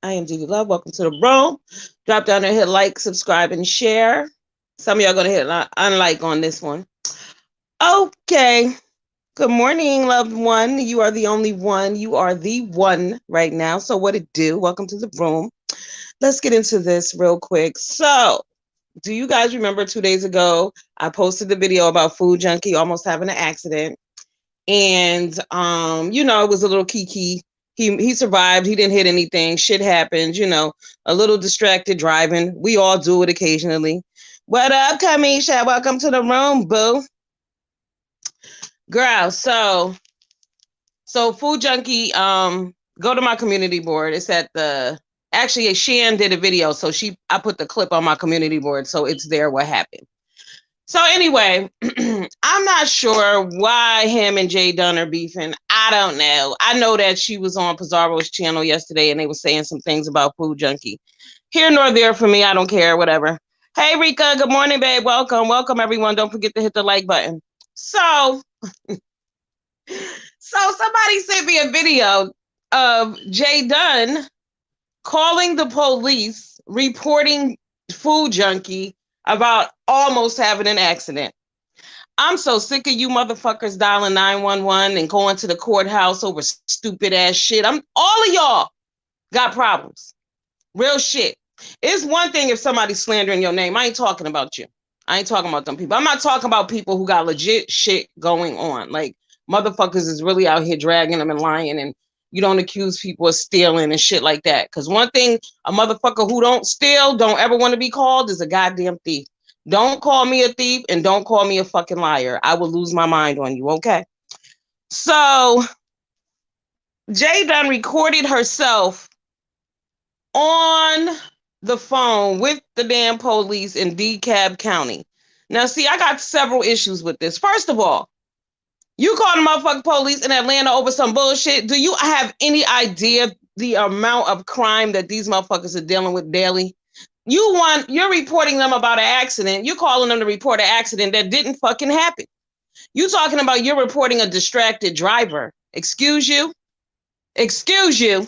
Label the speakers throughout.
Speaker 1: I am Judy Love. Welcome to the room. Drop down there, hit like, subscribe, and share. Some of y'all going to hit unlike on this one. Okay. Good morning, loved one. You are the only one. You are the one right now. So what it do? Welcome to the room. Let's get into this real quick. So do you guys remember 2 days ago, I posted the video about Food Junkie almost having an accident. And, it was a little kiki. He survived. He didn't hit anything. Shit happens, a little distracted driving. We all do it occasionally. What up, Kamisha? Welcome to the room, boo. Girl, so Food Junkie, go to my community board. It's at actually Shan did a video, so I put the clip on my community board, so it's there what happened. So anyway, I'm not sure why him and Jay Dunn are beefing. I don't know. I know that she was on Pizarro's channel yesterday and they were saying some things about Food Junkie. Here nor there for me. I don't care. Whatever. Hey, Rika. Good morning, babe. Welcome. Welcome, everyone. Don't forget to hit the like button. So somebody sent me a video of Jay Dunn calling the police, reporting Food Junkie about almost having an accident. I'm so sick of you motherfuckers dialing 911 and going to the courthouse over stupid ass shit. All of y'all got problems. Real shit. It's one thing if somebody's slandering your name. I ain't talking about you. I ain't talking about them people. I'm not talking about people who got legit shit going on. Like motherfuckers is really out here dragging them and lying, and you don't accuse people of stealing and shit like that. Because one thing a motherfucker who don't steal, don't ever want to be called, is a goddamn thief. Don't call me a thief and don't call me a fucking liar. I will lose my mind on you, okay? So, Jay Dunn recorded herself on the phone with the damn police in DeKalb County. Now, see, I got several issues with this. First of all, you call the motherfucking police in Atlanta over some bullshit. Do you have any idea the amount of crime that these motherfuckers are dealing with daily? You're reporting them about an accident. You're calling them to report an accident that didn't fucking happen. You talking about you're reporting a distracted driver. Excuse you? Excuse you?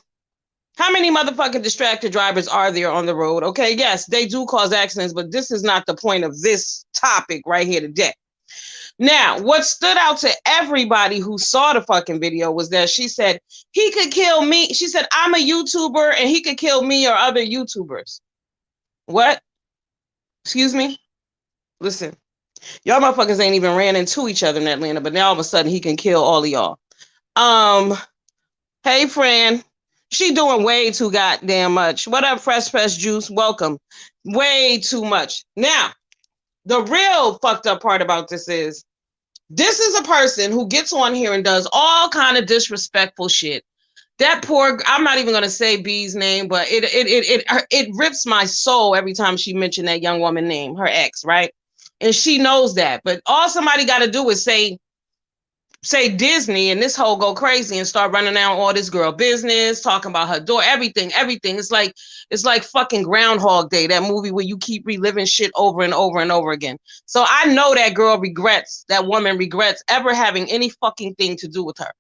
Speaker 1: How many motherfucking distracted drivers are there on the road? Okay, yes, they do cause accidents, but this is not the point of this topic right here today. Now, what stood out to everybody who saw the fucking video was that she said, he could kill me. She said, I'm a YouTuber and he could kill me or other YouTubers. What? Excuse me? Listen, y'all motherfuckers ain't even ran into each other in Atlanta, but now all of a sudden he can kill all of y'all. Hey, friend. She doing way too goddamn much. What up, Fresh Juice? Welcome. Way too much. Now, the real fucked up part about this is a person who gets on here and does all kind of disrespectful shit. That poor, I'm not even going to say B's name, but it rips my soul every time she mentioned that young woman name, her ex, right? And she knows that. But all somebody got to do is say Disney, and this whole go crazy and start running down all this girl business, talking about her door, everything. It's like fucking Groundhog Day, that movie where you keep reliving shit over and over and over again. So I know that woman regrets ever having any fucking thing to do with her.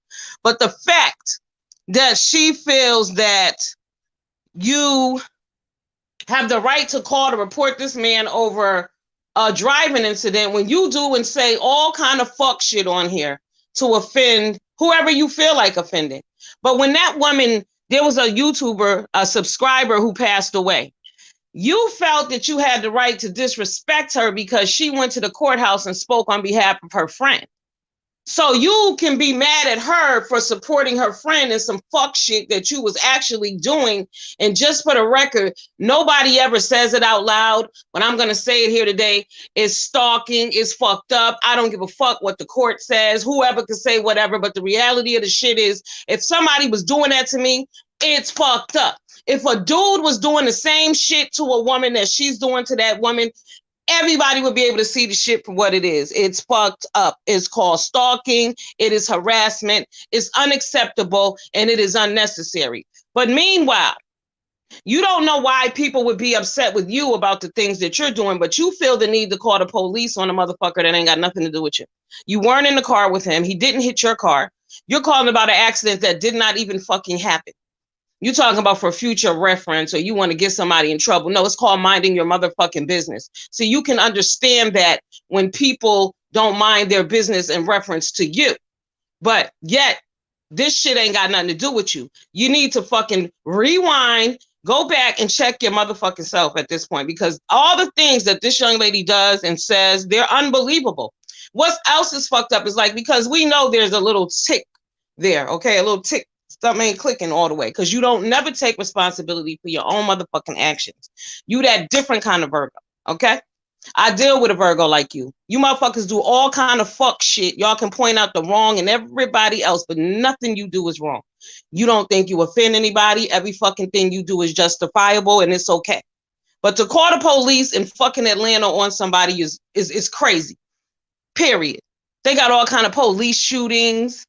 Speaker 1: But the fact that she feels that you have the right to call to report this man over a driving incident when you do and say all kind of fuck shit on here to offend whoever you feel like offending. But when that woman, there was a YouTuber, a subscriber who passed away, you felt that you had the right to disrespect her because she went to the courthouse and spoke on behalf of her friend. So you can be mad at her for supporting her friend in some fuck shit that you was actually doing. And just for the record, nobody ever says it out loud, but I'm going to say it here today. It's stalking. It's fucked up. I don't give a fuck what the court says. Whoever can say whatever. But the reality of the shit is, if somebody was doing that to me, it's fucked up. If a dude was doing the same shit to a woman that she's doing to that woman, everybody would be able to see the shit for what it is. It's fucked up. It's called stalking. It is harassment. It's unacceptable and it is unnecessary. But meanwhile, you don't know why people would be upset with you about the things that you're doing, but you feel the need to call the police on a motherfucker that ain't got nothing to do with you. You weren't in the car with him. He didn't hit your car. You're calling about an accident that did not even fucking happen. You talking about for future reference, or you want to get somebody in trouble. No, it's called minding your motherfucking business. So you can understand that when people don't mind their business in reference to you. But yet, this shit ain't got nothing to do with you. You need to fucking rewind, go back and check your motherfucking self at this point, because all the things that this young lady does and says, they're unbelievable. What else is fucked up is like, because we know there's a little tick there, okay? A little tick. Something ain't clicking all the way because you don't never take responsibility for your own motherfucking actions. You that different kind of Virgo, okay? I deal with a Virgo like you. You motherfuckers do all kind of fuck shit. Y'all can point out the wrong in everybody else, but nothing you do is wrong. You don't think you offend anybody. Every fucking thing you do is justifiable and it's okay. But to call the police in fucking Atlanta on somebody is crazy. Period. They got all kind of police shootings.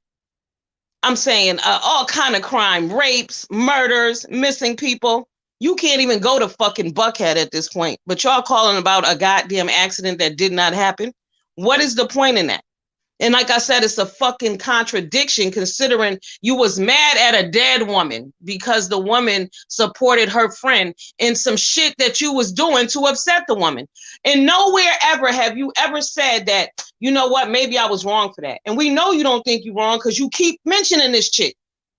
Speaker 1: I'm saying all kind of crime, rapes, murders, missing people. You can't even go to fucking Buckhead at this point, but y'all calling about a goddamn accident that did not happen. What is the point in that? And like I said, it's a fucking contradiction considering you was mad at a dead woman because the woman supported her friend in some shit that you was doing to upset the woman. And nowhere ever have you ever said that, you know what, maybe I was wrong for that. And we know you don't think you're wrong because you keep mentioning this chick.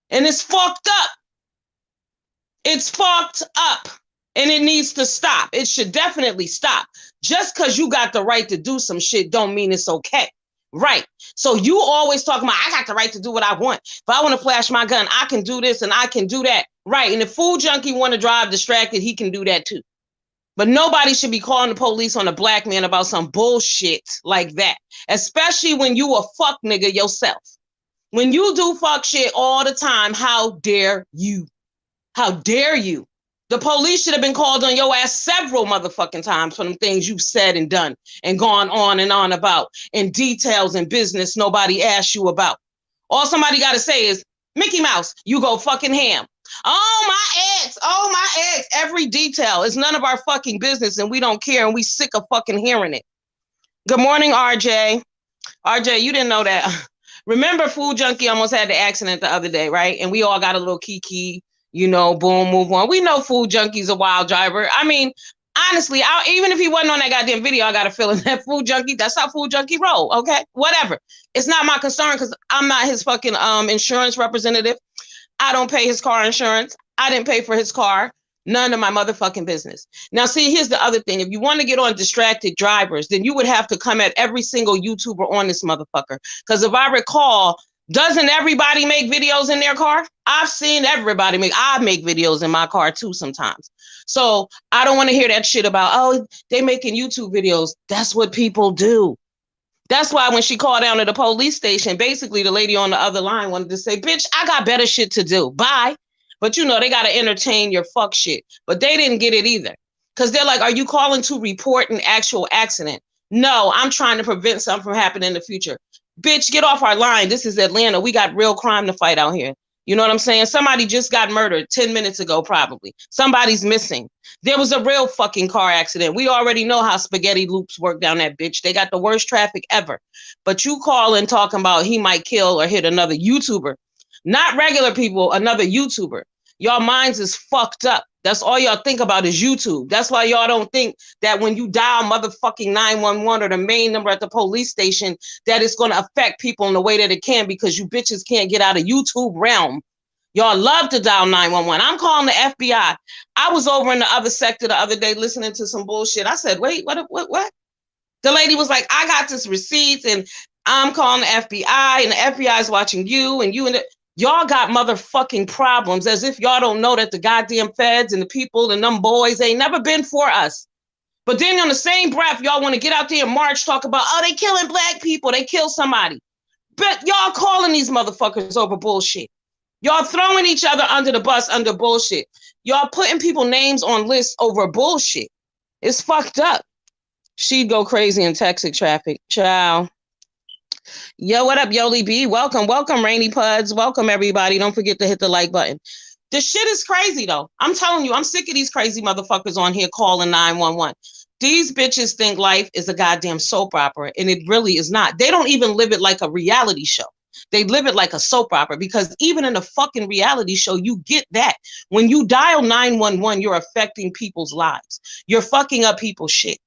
Speaker 1: And it's fucked up. It's fucked up. And it needs to stop. It should definitely stop. Just because you got the right to do some shit don't mean it's okay. Right. So you always talking about, I got the right to do what I want. If I want to flash my gun, I can do this and I can do that. Right. And if Food Junkie want to drive distracted, he can do that too. But nobody should be calling the police on a black man about some bullshit like that. Especially when you a fuck nigga yourself. When you do fuck shit all the time, how dare you? How dare you? The police should have been called on your ass several motherfucking times for them things you've said and done and gone on and on about in details and business nobody asked you about. All somebody got to say is, Mickey Mouse, you go fucking ham. Oh, my ex, every detail. It's none of our fucking business and we don't care and we sick of fucking hearing it. Good morning, RJ. RJ, you didn't know that. Remember Food Junkie almost had the accident the other day, right? And we all got a little kiki. You know, boom, move on. We know Food Junkie's a wild driver. I mean, honestly, even if he wasn't on that goddamn video, I got a feeling that Food Junkie, that's how Food Junkie roll, okay? Whatever. It's not my concern because I'm not his fucking insurance representative. I don't pay his car insurance. I didn't pay for his car. None of my motherfucking business. Now, see, here's the other thing. If you want to get on distracted drivers, then you would have to come at every single YouTuber on this motherfucker. Because if I recall, doesn't everybody make videos in their car? I've seen everybody I make videos in my car too sometimes. So I don't want to hear that shit about, oh, they making YouTube videos. That's what people do. That's why when she called down to the police station, basically the lady on the other line wanted to say, bitch, I got better shit to do. Bye. But you know, they got to entertain your fuck shit. But they didn't get it either. Because they're like, are you calling to report an actual accident? No, I'm trying to prevent something from happening in the future. Bitch, get off our line. This is Atlanta. We got real crime to fight out here. You know what I'm saying? Somebody just got murdered 10 minutes ago, probably. Somebody's missing. There was a real fucking car accident. We already know how spaghetti loops work down that bitch. They got the worst traffic ever. But you calling talking about he might kill or hit another YouTuber. Not regular people, another YouTuber. Y'all minds is fucked up. That's all y'all think about is YouTube. That's why y'all don't think that when you dial motherfucking 911 or the main number at the police station, that it's going to affect people in the way that it can because you bitches can't get out of YouTube realm. Y'all love to dial 911. I'm calling the FBI. I was over in the other sector the other day listening to some bullshit. I said, wait, what? The lady was like, I got this receipts and I'm calling the FBI and the FBI is watching you and y'all got motherfucking problems as if y'all don't know that the goddamn feds and the people and them boys ain't never been for us. But then on the same breath, y'all want to get out there and march, talk about, oh, they killing black people. They kill somebody. But y'all calling these motherfuckers over bullshit. Y'all throwing each other under the bus under bullshit. Y'all putting people names on lists over bullshit. It's fucked up. She'd go crazy in Texas traffic. Ciao. Yo, what up, Yoli B? Welcome, Rainy Puds. Welcome, everybody. Don't forget to hit the like button. This shit is crazy, though. I'm telling you, I'm sick of these crazy motherfuckers on here calling 911. These bitches think life is a goddamn soap opera, and it really is not. They don't even live it like a reality show. They live it like a soap opera, because even in a fucking reality show, you get that. When you dial 911, you're affecting people's lives. You're fucking up people's shit.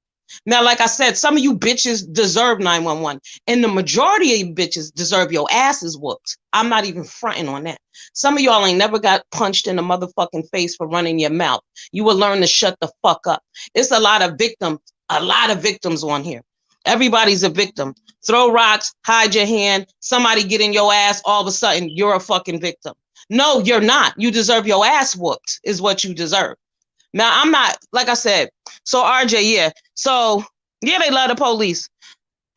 Speaker 1: Now, like I said, some of you bitches deserve 911, and the majority of you bitches deserve your asses whooped. I'm not even fronting on that. Some of y'all ain't never got punched in the motherfucking face for running your mouth. You will learn to shut the fuck up. It's a lot of victims on here. Everybody's a victim. Throw rocks, hide your hand, somebody get in your ass, all of a sudden you're a fucking victim. No, you're not. You deserve your ass whooped, is what you deserve. Now, I'm not, like I said, so RJ, yeah. So, yeah, they love the police.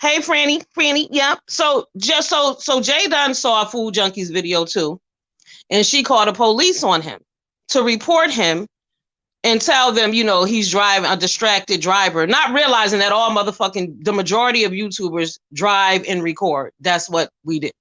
Speaker 1: Hey, Franny, yeah. So, just so Jay Dunn saw a Food Junkies video too, and she called the police on him to report him and tell them, you know, he's driving a distracted driver, not realizing that the majority of YouTubers drive and record. That's what we did.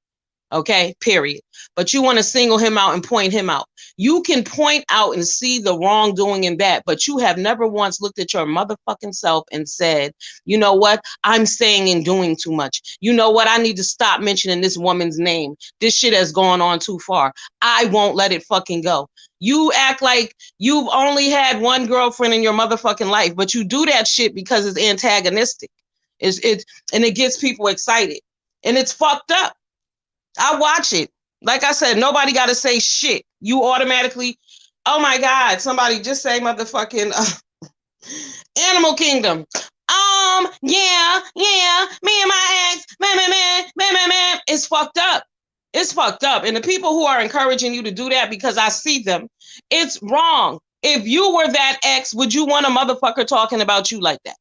Speaker 1: Okay, period. But you want to single him out and point him out. You can point out and see the wrongdoing in that, but you have never once looked at your motherfucking self and said, you know what? I'm saying and doing too much. You know what? I need to stop mentioning this woman's name. This shit has gone on too far. I won't let it fucking go. You act like you've only had one girlfriend in your motherfucking life, but you do that shit because it's antagonistic. And it gets people excited. And it's fucked up. I watch it. Like I said, nobody got to say shit. You automatically, oh my God, somebody just say motherfucking Animal Kingdom. Yeah, me and my ex, man. It's fucked up. It's fucked up. And the people who are encouraging you to do that, because I see them, it's wrong. If you were that ex, would you want a motherfucker talking about you like that?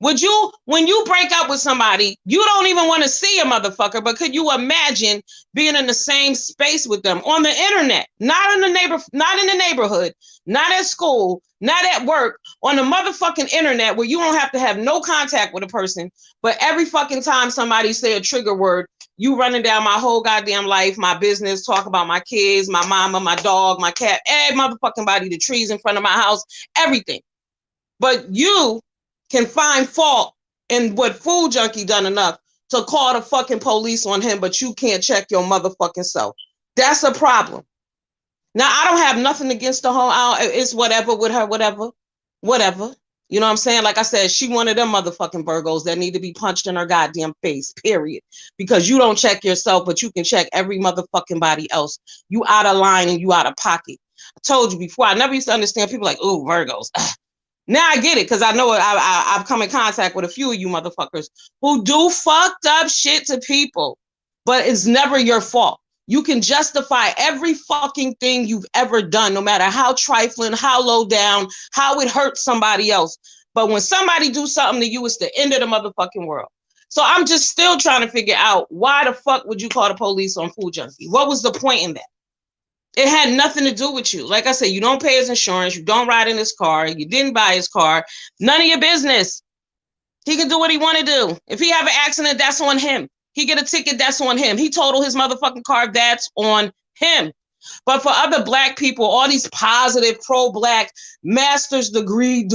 Speaker 1: Would you, when you break up with somebody, you don't even want to see a motherfucker, but could you imagine being in the same space with them on the internet, not in the neighborhood, not at school, not at work, on the motherfucking internet, where you don't have to have no contact with a person, but every fucking time somebody say a trigger word, you running down my whole goddamn life, my business, talk about my kids, my mama, my dog, my cat, every motherfucking body, the trees in front of my house, everything. But you can find fault in what Food Junkie done enough to call the fucking police on him, but you can't check your motherfucking self. That's a problem. Now, I don't have nothing against the whole, it's whatever with her, whatever. You know what I'm saying? Like I said, she one of them motherfucking Virgos that need to be punched in her goddamn face, period. Because you don't check yourself, but you can check every motherfucking body else. You out of line and you out of pocket. I told you before, I never used to understand people like, ooh, Virgos. Now I get it, because I know I've come in contact with a few of you motherfuckers who do fucked up shit to people, but it's never your fault. You can justify every fucking thing you've ever done, no matter how trifling, how low down, how it hurts somebody else. But when somebody do something to you, it's the end of the motherfucking world. So I'm just still trying to figure out, why the fuck would you call the police on Food Junkie? What was the point in that? It had nothing to do with you. Like I said, you don't pay his insurance. You don't ride in his car. You didn't buy his car. None of your business. He can do what he want to do. If he have an accident, that's on him. He get a ticket, that's on him. He total his motherfucking car, that's on him. But for other black people, all these positive pro-black master's degree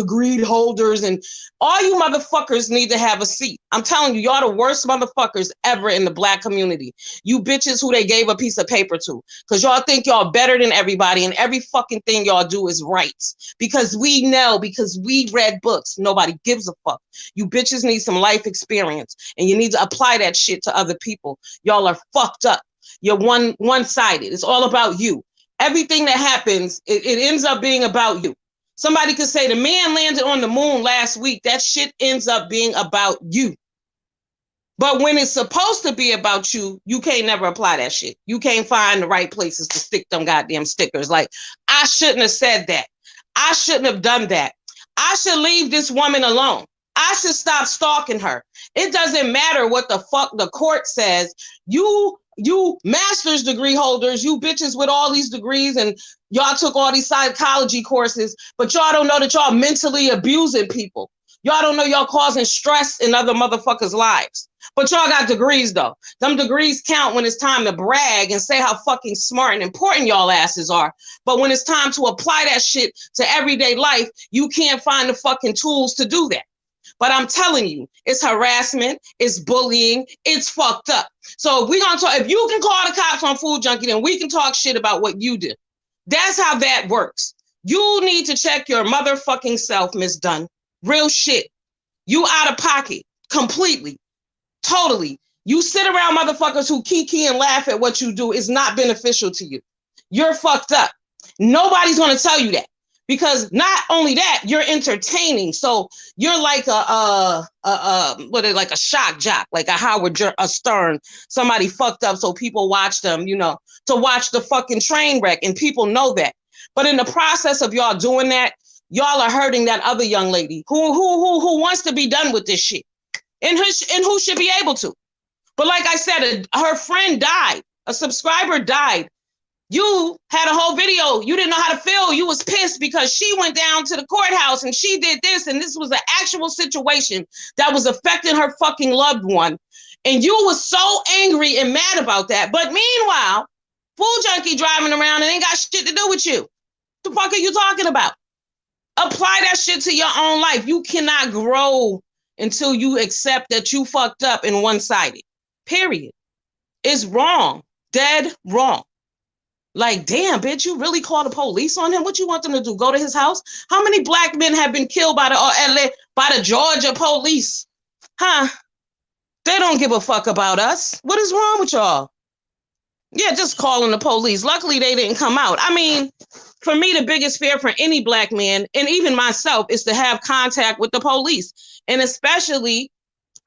Speaker 1: holders, and all you motherfuckers need to have a seat. I'm telling you, y'all the worst motherfuckers ever in the black community. You bitches who they gave a piece of paper to, because y'all think y'all better than everybody, and every fucking thing y'all do is right. Because we know, because we read books. Nobody gives a fuck. You bitches need some life experience, and you need to apply that shit to other people. Y'all are fucked up. You're one-sided. It's all about you. Everything that happens, it ends up being about you. Somebody could say the man landed on the moon last week. That shit ends up being about you. But when it's supposed to be about you, you can't never apply that shit. You can't find the right places to stick them goddamn stickers. Like, I shouldn't have said that. I shouldn't have done that. I should leave this woman alone. I should stop stalking her. It doesn't matter what the fuck the court says. You master's degree holders, you bitches with all these degrees, and y'all took all these psychology courses, but y'all don't know that y'all mentally abusing people. Y'all don't know y'all causing stress in other motherfuckers' lives. But y'all got degrees, though. Them degrees count when it's time to brag and say how fucking smart and important y'all asses are. But when it's time to apply that shit to everyday life, you can't find the fucking tools to do that. But I'm telling you, it's harassment, it's bullying, it's fucked up. So if we're gonna talk, if you can call the cops on Food Junkie, then we can talk shit about what you did. That's how that works. You need to check your motherfucking self, Miss Dunn. Real shit. You out of pocket completely, totally. You sit around motherfuckers who kiki and laugh at what you do is not beneficial to you. You're fucked up. Nobody's going to tell you that, because not only that, you're entertaining. So you're like like a shock jock, like a a Stern. Somebody fucked up, so people watch them, to watch the fucking train wreck, and people know that. But in the process of y'all doing that, y'all are hurting that other young lady who wants to be done with this shit, and who should be able to. But like I said, her friend died. A subscriber died. You had a whole video. You didn't know how to feel. You was pissed because she went down to the courthouse and she did this, and this was an actual situation that was affecting her fucking loved one. And you was so angry and mad about that. But meanwhile, Food Junkie driving around and ain't got shit to do with you. What the fuck are you talking about? Apply that shit to your own life. You cannot grow until you accept that you fucked up and one-sided. Period. It's wrong. Dead wrong. Like, damn, bitch, you really call the police on him? What you want them to do? Go to his house? How many black men have been killed by the Georgia police? Huh? They don't give a fuck about us. What is wrong with y'all? Yeah, just calling the police. Luckily, they didn't come out. I mean, for me, the biggest fear for any black man, and even myself, is to have contact with the police, and especially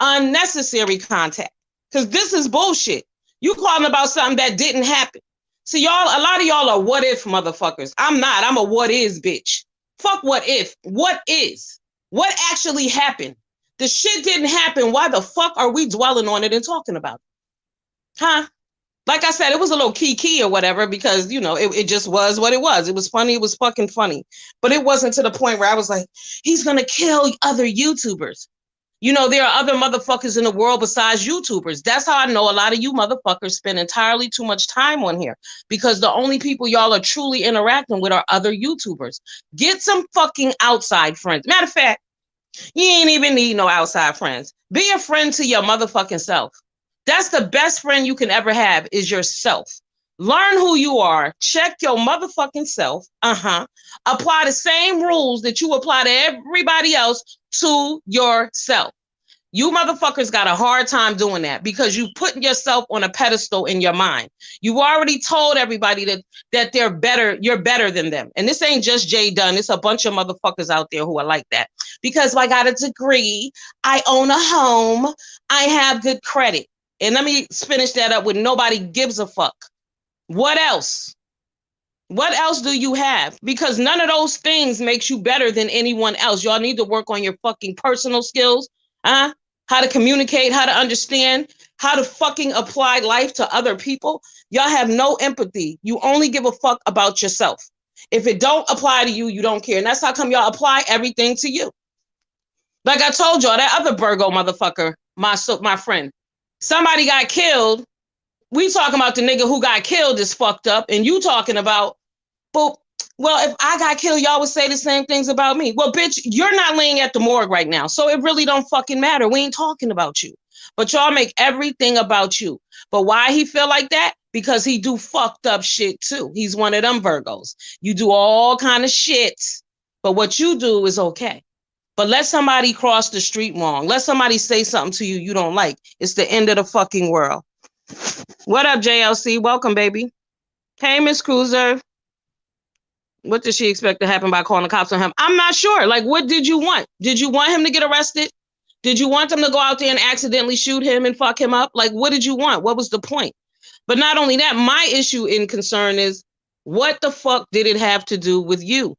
Speaker 1: unnecessary contact, because this is bullshit. You calling about something that didn't happen. See, y'all, a lot of y'all are what if motherfuckers. I'm not. I'm a what is bitch. Fuck what if. What is? What actually happened? The shit didn't happen. Why the fuck are we dwelling on it and talking about it? Huh? Like I said, it was a little key or whatever, because, it just was what it was. It was funny. It was fucking funny. But it wasn't to the point where I was like, he's going to kill other YouTubers. There are other motherfuckers in the world besides YouTubers. That's how I know a lot of you motherfuckers spend entirely too much time on here, because the only people y'all are truly interacting with are other YouTubers. Get some fucking outside friends. Matter of fact, you ain't even need no outside friends. Be a friend to your motherfucking self. That's the best friend you can ever have, is yourself. Learn who you are. Check your motherfucking self. Apply the same rules that you apply to everybody else to yourself. You motherfuckers got a hard time doing that, because you putting yourself on a pedestal in your mind. You already told everybody that they're better. You're better than them. And this ain't just Jay Dunn. It's a bunch of motherfuckers out there who are like that. Because I got a degree, I own a home, I have good credit. And let me finish that up with nobody gives a fuck. What else? What else do you have? Because none of those things makes you better than anyone else. Y'all need to work on your fucking personal skills. How to communicate, how to understand, how to fucking apply life to other people. Y'all have no empathy. You only give a fuck about yourself. If it don't apply to you, you don't care. And that's how come y'all apply everything to you. Like I told y'all, that other Virgo motherfucker, my friend, somebody got killed. We talking about the nigga who got killed is fucked up, and you talking about, well, if I got killed, y'all would say the same things about me. Well, bitch, you're not laying at the morgue right now, so it really don't fucking matter. We ain't talking about you. But y'all make everything about you. But why he feel like that? Because he do fucked up shit too. He's one of them Virgos. You do all kind of shit, but what you do is okay. But let somebody cross the street wrong. Let somebody say something to you you don't like. It's the end of the fucking world. What up, JLC? Welcome, baby. Hey, Miss Cruiser. What did she expect to happen by calling the cops on him? I'm not sure. Like, what did you want? Did you want him to get arrested? Did you want them to go out there and accidentally shoot him and fuck him up? Like, what did you want? What was the point? But not only that, my issue and concern is, what the fuck did it have to do with you?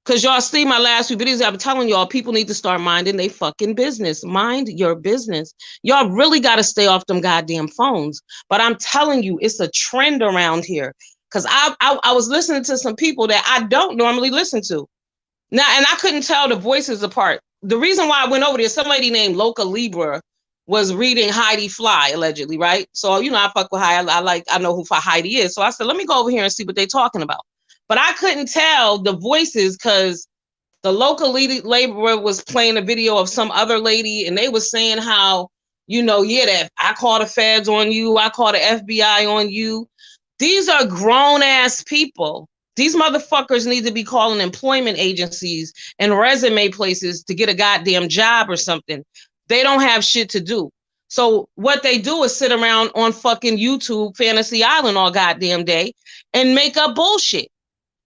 Speaker 1: Because y'all see my last few videos, I'm telling y'all, people need to start minding their fucking business. Mind your business. Y'all really got to stay off them goddamn phones. But I'm telling you, it's a trend around here. Because I was listening to some people that I don't normally listen to. Now, and I couldn't tell the voices apart. The reason why I went over there, some lady named Loca Libra was reading Heidi Fly, allegedly, right? So, I fuck with Heidi. I know who Heidi is. So I said, let me go over here and see what they're talking about. But I couldn't tell the voices because The local laborer was playing a video of some other lady, and they was saying how, yeah, that I call the feds on you, I call the FBI on you. These are grown ass people. These motherfuckers need to be calling employment agencies and resume places to get a goddamn job or something. They don't have shit to do. So what they do is sit around on fucking YouTube, Fantasy Island all goddamn day and make up bullshit.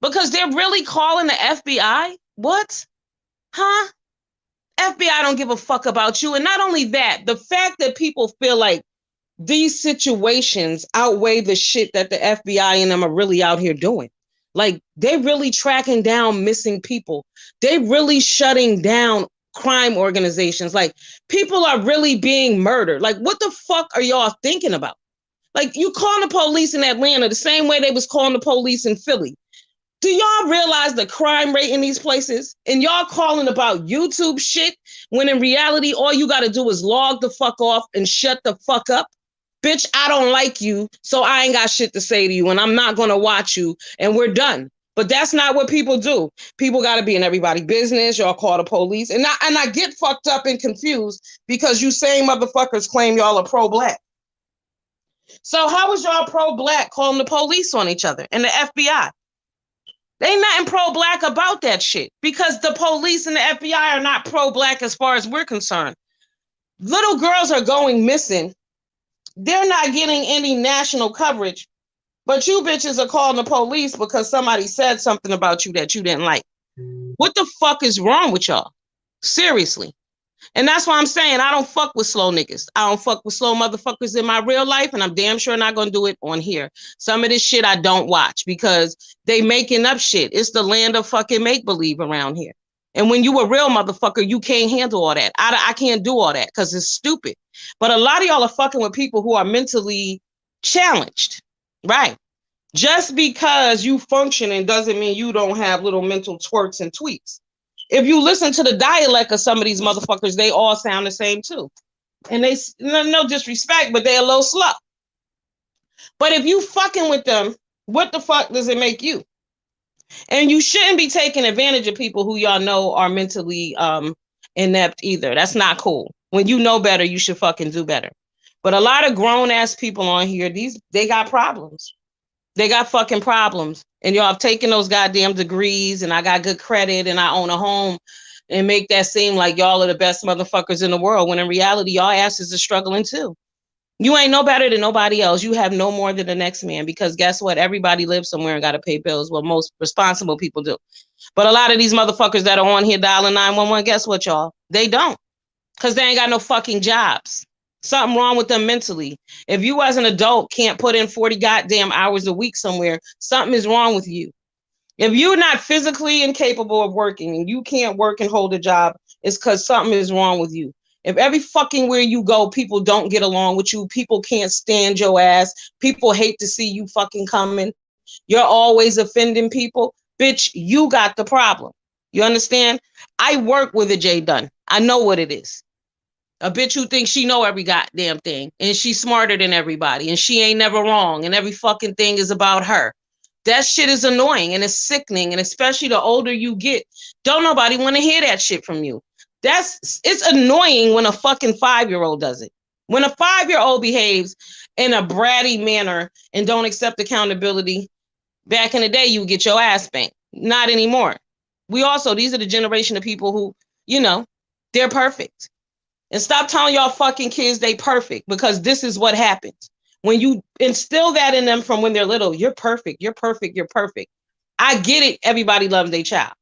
Speaker 1: Because they're really calling the FBI? What? Huh? FBI don't give a fuck about you. And not only that, the fact that people feel like these situations outweigh the shit that the FBI and them are really out here doing. Like, they really tracking down missing people. They really shutting down crime organizations. Like, people are really being murdered. Like, what the fuck are y'all thinking about? Like, you calling the police in Atlanta the same way they was calling the police in Philly. Do y'all realize the crime rate in these places? And y'all calling about YouTube shit when in reality, all you got to do is log the fuck off and shut the fuck up? Bitch, I don't like you, so I ain't got shit to say to you, and I'm not going to watch you, and we're done. But that's not what people do. People got to be in everybody's business. Y'all call the police. And I get fucked up and confused because you same motherfuckers claim y'all are pro-black. So how is y'all pro-black calling the police on each other and the FBI? They ain't nothing pro-black about that shit because the police and the FBI are not pro-black as far as we're concerned. Little girls are going missing. They're not getting any national coverage, but you bitches are calling the police because somebody said something about you that you didn't like. What the fuck is wrong with y'all? Seriously. And that's why I'm saying I don't fuck with slow niggas. I don't fuck with slow motherfuckers in my real life, and I'm damn sure not going to do it on here. Some of this shit I don't watch because they making up shit. It's the land of fucking make-believe around here. And when you a real motherfucker, you can't handle all that. I can't do all that because it's stupid. But a lot of y'all are fucking with people who are mentally challenged, right? Just because you functioning doesn't mean you don't have little mental twerks and tweaks. If you listen to the dialect of some of these motherfuckers, they all sound the same too. And they, no disrespect, but they a little slow. But if you fucking with them, what the fuck does it make you? And you shouldn't be taking advantage of people who y'all know are mentally inept either. That's not cool. When you know better, you should fucking do better. But a lot of grown ass people on here, they got problems. They got fucking problems. And y'all have taken those goddamn degrees and I got good credit and I own a home and make that seem like y'all are the best motherfuckers in the world when in reality, y'all asses are struggling too. You ain't no better than nobody else. You have no more than the next man because guess what? Everybody lives somewhere and got to pay bills. Well, most responsible people do. But a lot of these motherfuckers that are on here dialing 911, guess what, y'all? They don't because they ain't got no fucking jobs. Something wrong with them mentally. If you as an adult can't put in 40 goddamn hours a week somewhere, something is wrong with you. If you're not physically incapable of working and you can't work and hold a job, it's because something is wrong with you. If every fucking where you go, people don't get along with you, people can't stand your ass, people hate to see you fucking coming, you're always offending people, bitch, you got the problem. You understand? I work with a J Dunn. I know what it is. A bitch who thinks she know every goddamn thing and she's smarter than everybody and she ain't never wrong and every fucking thing is about her. That shit is annoying and it's sickening. And especially the older you get, don't nobody want to hear that shit from you. It's annoying when a fucking 5-year-old does it. When a 5-year-old behaves in a bratty manner and don't accept accountability, back in the day, you would get your ass spanked. Not anymore. These are the generation of people who, they're perfect. And stop telling y'all fucking kids they perfect because this is what happens. When you instill that in them from when they're little, you're perfect, you're perfect, you're perfect. I get it, everybody loves their child.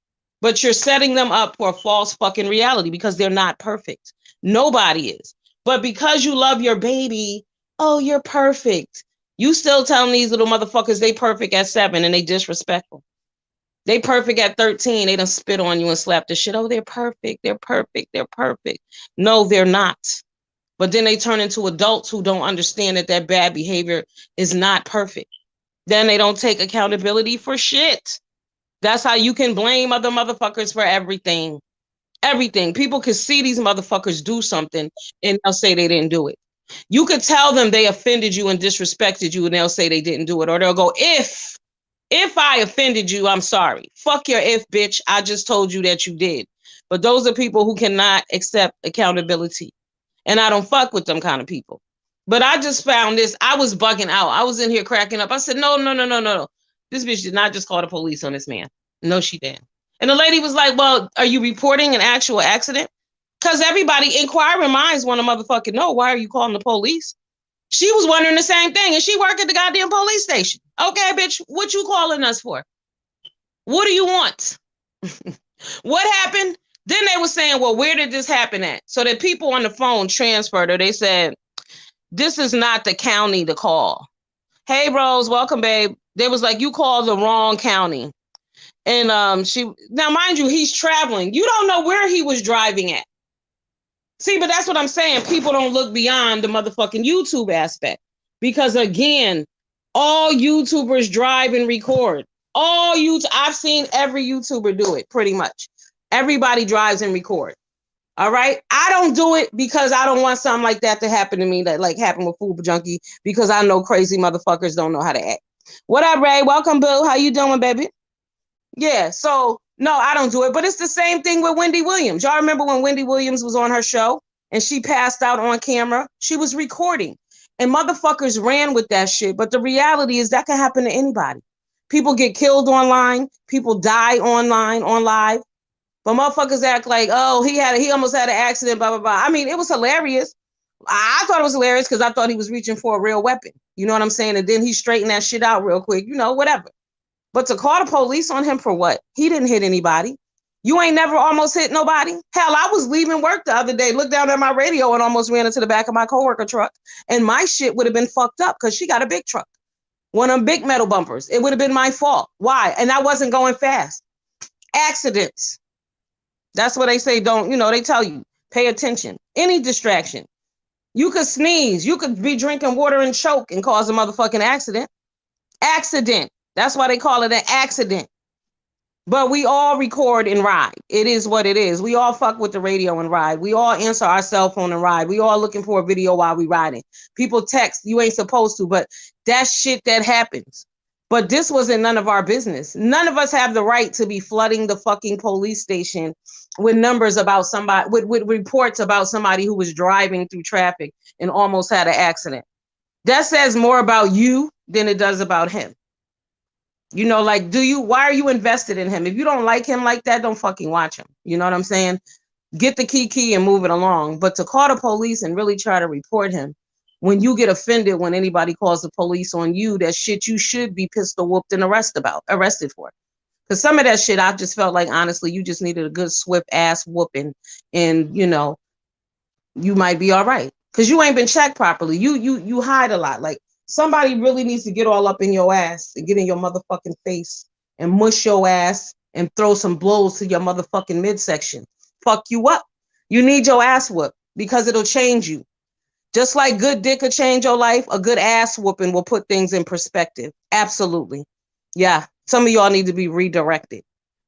Speaker 1: But you're setting them up for a false fucking reality because they're not perfect. Nobody is. But because you love your baby, oh, you're perfect. You still telling these little motherfuckers they perfect at 7 and they disrespectful. They perfect at 13. They done spit on you and slap the shit. Oh, they're perfect. They're perfect. They're perfect. No, they're not. But then they turn into adults who don't understand that bad behavior is not perfect. Then they don't take accountability for shit. That's how you can blame other motherfuckers for everything. Everything. People can see these motherfuckers do something and they'll say they didn't do it. You could tell them they offended you and disrespected you and they'll say they didn't do it. Or they'll go, if If I offended you, I'm sorry. Fuck your if, bitch. I just told you that you did. But those are people who cannot accept accountability. And I don't fuck with them kind of people. But I just found this. I was bugging out. I was in here cracking up. I said, no, no, no, no, no, no. This bitch did not just call the police on this man. No, she didn't. And the lady was like, well, are you reporting an actual accident? Because everybody, inquiring minds want to motherfucking know, why are you calling the police? She was wondering the same thing, and she worked at the goddamn police station. Okay, bitch, what you calling us for? What do you want? What happened? Then they were saying, well, where did this happen at? So the people on the phone transferred her. They said, this is not the county to call. Hey, Rose, welcome, babe. They was like, you called the wrong county. And she, now mind you, he's traveling. You don't know where he was driving at. See, but that's what I'm saying. People don't look beyond the motherfucking YouTube aspect. Because again, all YouTubers drive and record. All YouTube, I've seen every YouTuber do it pretty much. Everybody drives and record. All right. I don't do it because I don't want something like that to happen to me, that like happened with Food Junkie, because I know crazy motherfuckers don't know how to act. What up, Ray? Welcome, Boo. How you doing, baby? Yeah. So no, I don't do it. But it's the same thing with Wendy Williams. Y'all remember when Wendy Williams was on her show and she passed out on camera? She was recording and motherfuckers ran with that shit. But the reality is that can happen to anybody. People get killed online. People die online, on live. But motherfuckers act like, oh, he almost had an accident, blah, blah, blah. I mean, it was hilarious. I thought it was hilarious because I thought he was reaching for a real weapon. You know what I'm saying? And then he straightened that shit out real quick, you know, whatever. But to call the police on him for what? He didn't hit anybody. You ain't never almost hit nobody. Hell, I was leaving work the other day, looked down at my radio and almost ran into the back of my coworker truck. And my shit would have been fucked up because she got a big truck. One of them big metal bumpers. It would have been my fault. Why? And I wasn't going fast. Accidents. That's what they say. Don't, you know, they tell you, pay attention. Any distraction. You could sneeze. You could be drinking water and choke and cause a motherfucking accident. Accident. That's why they call it an accident. But we all record and ride. It is what it is. We all fuck with the radio and ride. We all answer our cell phone and ride. We all looking for a video while we riding. People text, you ain't supposed to, but that's shit that happens. But this wasn't none of our business. None of us have the right to be flooding the fucking police station with numbers about somebody, with reports about somebody who was driving through traffic and almost had an accident. That says more about you than it does about him. You know, like, why are you invested in him? If you don't like him like that, don't fucking watch him. You know what I'm saying? Get the key and move it along. But to call the police and really try to report him, when you get offended when anybody calls the police on you, that shit you should be pistol whooped and arrested for. Because some of that shit, I just felt like, honestly, you just needed a good swift ass whooping, and you know, you might be all right. Because you ain't been checked properly. You hide a lot. Like, somebody really needs to get all up in your ass and get in your motherfucking face and mush your ass and throw some blows to your motherfucking midsection. Fuck you up. You need your ass whooped because it'll change you. Just like good dick could change your life, a good ass whooping will put things in perspective. Absolutely. Yeah. Some of y'all need to be redirected.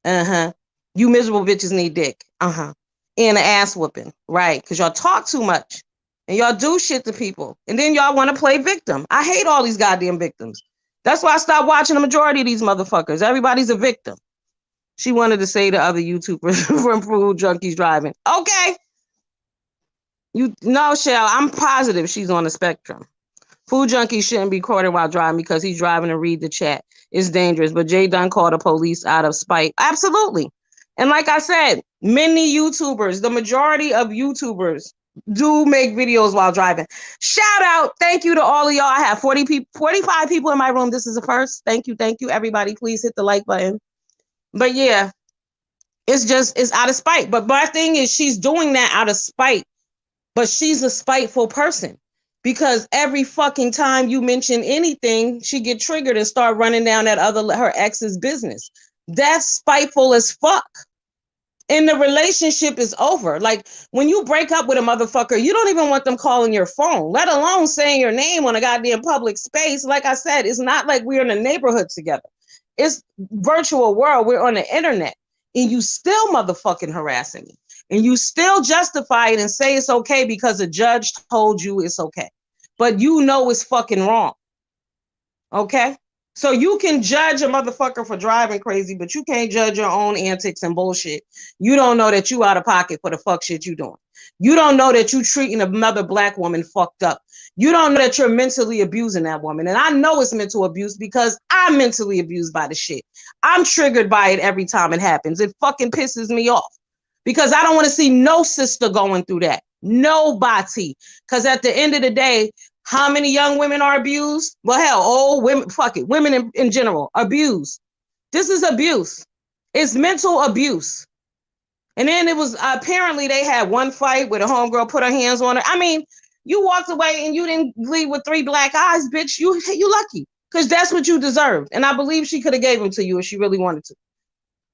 Speaker 1: You miserable bitches need dick. And an ass whooping. Right. Because y'all talk too much. And y'all do shit to people. And then y'all want to play victim. I hate all these goddamn victims. That's why I stopped watching the majority of these motherfuckers. Everybody's a victim. She wanted to say to other YouTubers from Food Junkies driving. Okay. No, Shell, I'm positive she's on the spectrum. Food Junkie shouldn't be recorded while driving because he's driving to read the chat. It's dangerous. But Jay Dunn called the police out of spite. Absolutely. And like I said, many YouTubers, the majority of YouTubers do make videos while driving. Shout out. Thank you to all of y'all. I have 45 people in my room. This is the first. Thank you. Thank you. Everybody, please hit the like button. But yeah, it's out of spite. But my thing is, she's doing that out of spite. But she's a spiteful person because every fucking time you mention anything, she get triggered and start running down her ex's business. That's spiteful as fuck. And the relationship is over. Like, when you break up with a motherfucker, you don't even want them calling your phone, let alone saying your name on a goddamn public space. Like I said, it's not like we're in a neighborhood together. It's virtual world. We're on the internet. And you still motherfucking harassing me. And you still justify it and say it's okay because a judge told you it's okay. But you know it's fucking wrong. Okay? So you can judge a motherfucker for driving crazy, but you can't judge your own antics and bullshit. You don't know that you out of pocket for the fuck shit you doing. You don't know that you treating another black woman fucked up. You don't know that you're mentally abusing that woman. And I know it's mental abuse because I'm mentally abused by the shit. I'm triggered by it every time it happens. It fucking pisses me off because I don't want to see no sister going through that. Nobody. Because at the end of the day, how many young women are abused? Well, hell, old women, fuck it, women in general, abused. This is abuse. It's mental abuse. And then it was apparently they had one fight where the homegirl put her hands on her. I mean, you walked away and you didn't leave with 3 black eyes, bitch. You lucky because that's what you deserved. And I believe she could have gave them to you if she really wanted to.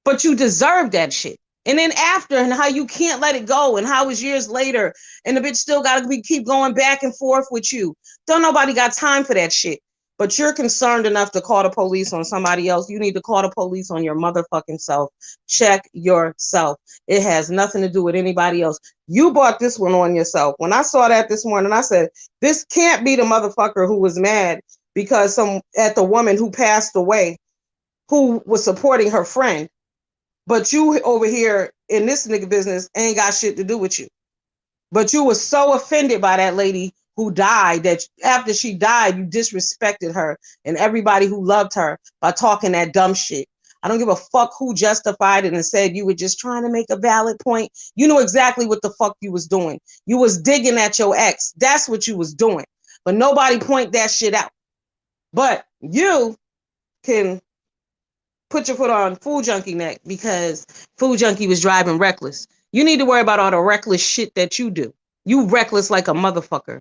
Speaker 1: But you deserve that shit. And then after, and how you can't let it go, and how it's years later, and the bitch still got to keep going back and forth with you. Don't nobody got time for that shit. But you're concerned enough to call the police on somebody else. You need to call the police on your motherfucking self. Check yourself. It has nothing to do with anybody else. You brought this one on yourself. When I saw that this morning, I said, this can't be the motherfucker who was mad because at the woman who passed away, who was supporting her friend. But you over here in this nigga business ain't got shit to do with you. But you were so offended by that lady who died that after she died, you disrespected her and everybody who loved her by talking that dumb shit. I don't give a fuck who justified it and said you were just trying to make a valid point. You knew exactly what the fuck you was doing. You was digging at your ex. That's what you was doing. But nobody point that shit out. But you can put your foot on Food Junkie neck because Food Junkie was driving reckless. You need to worry about all the reckless shit that you do. You reckless like a motherfucker.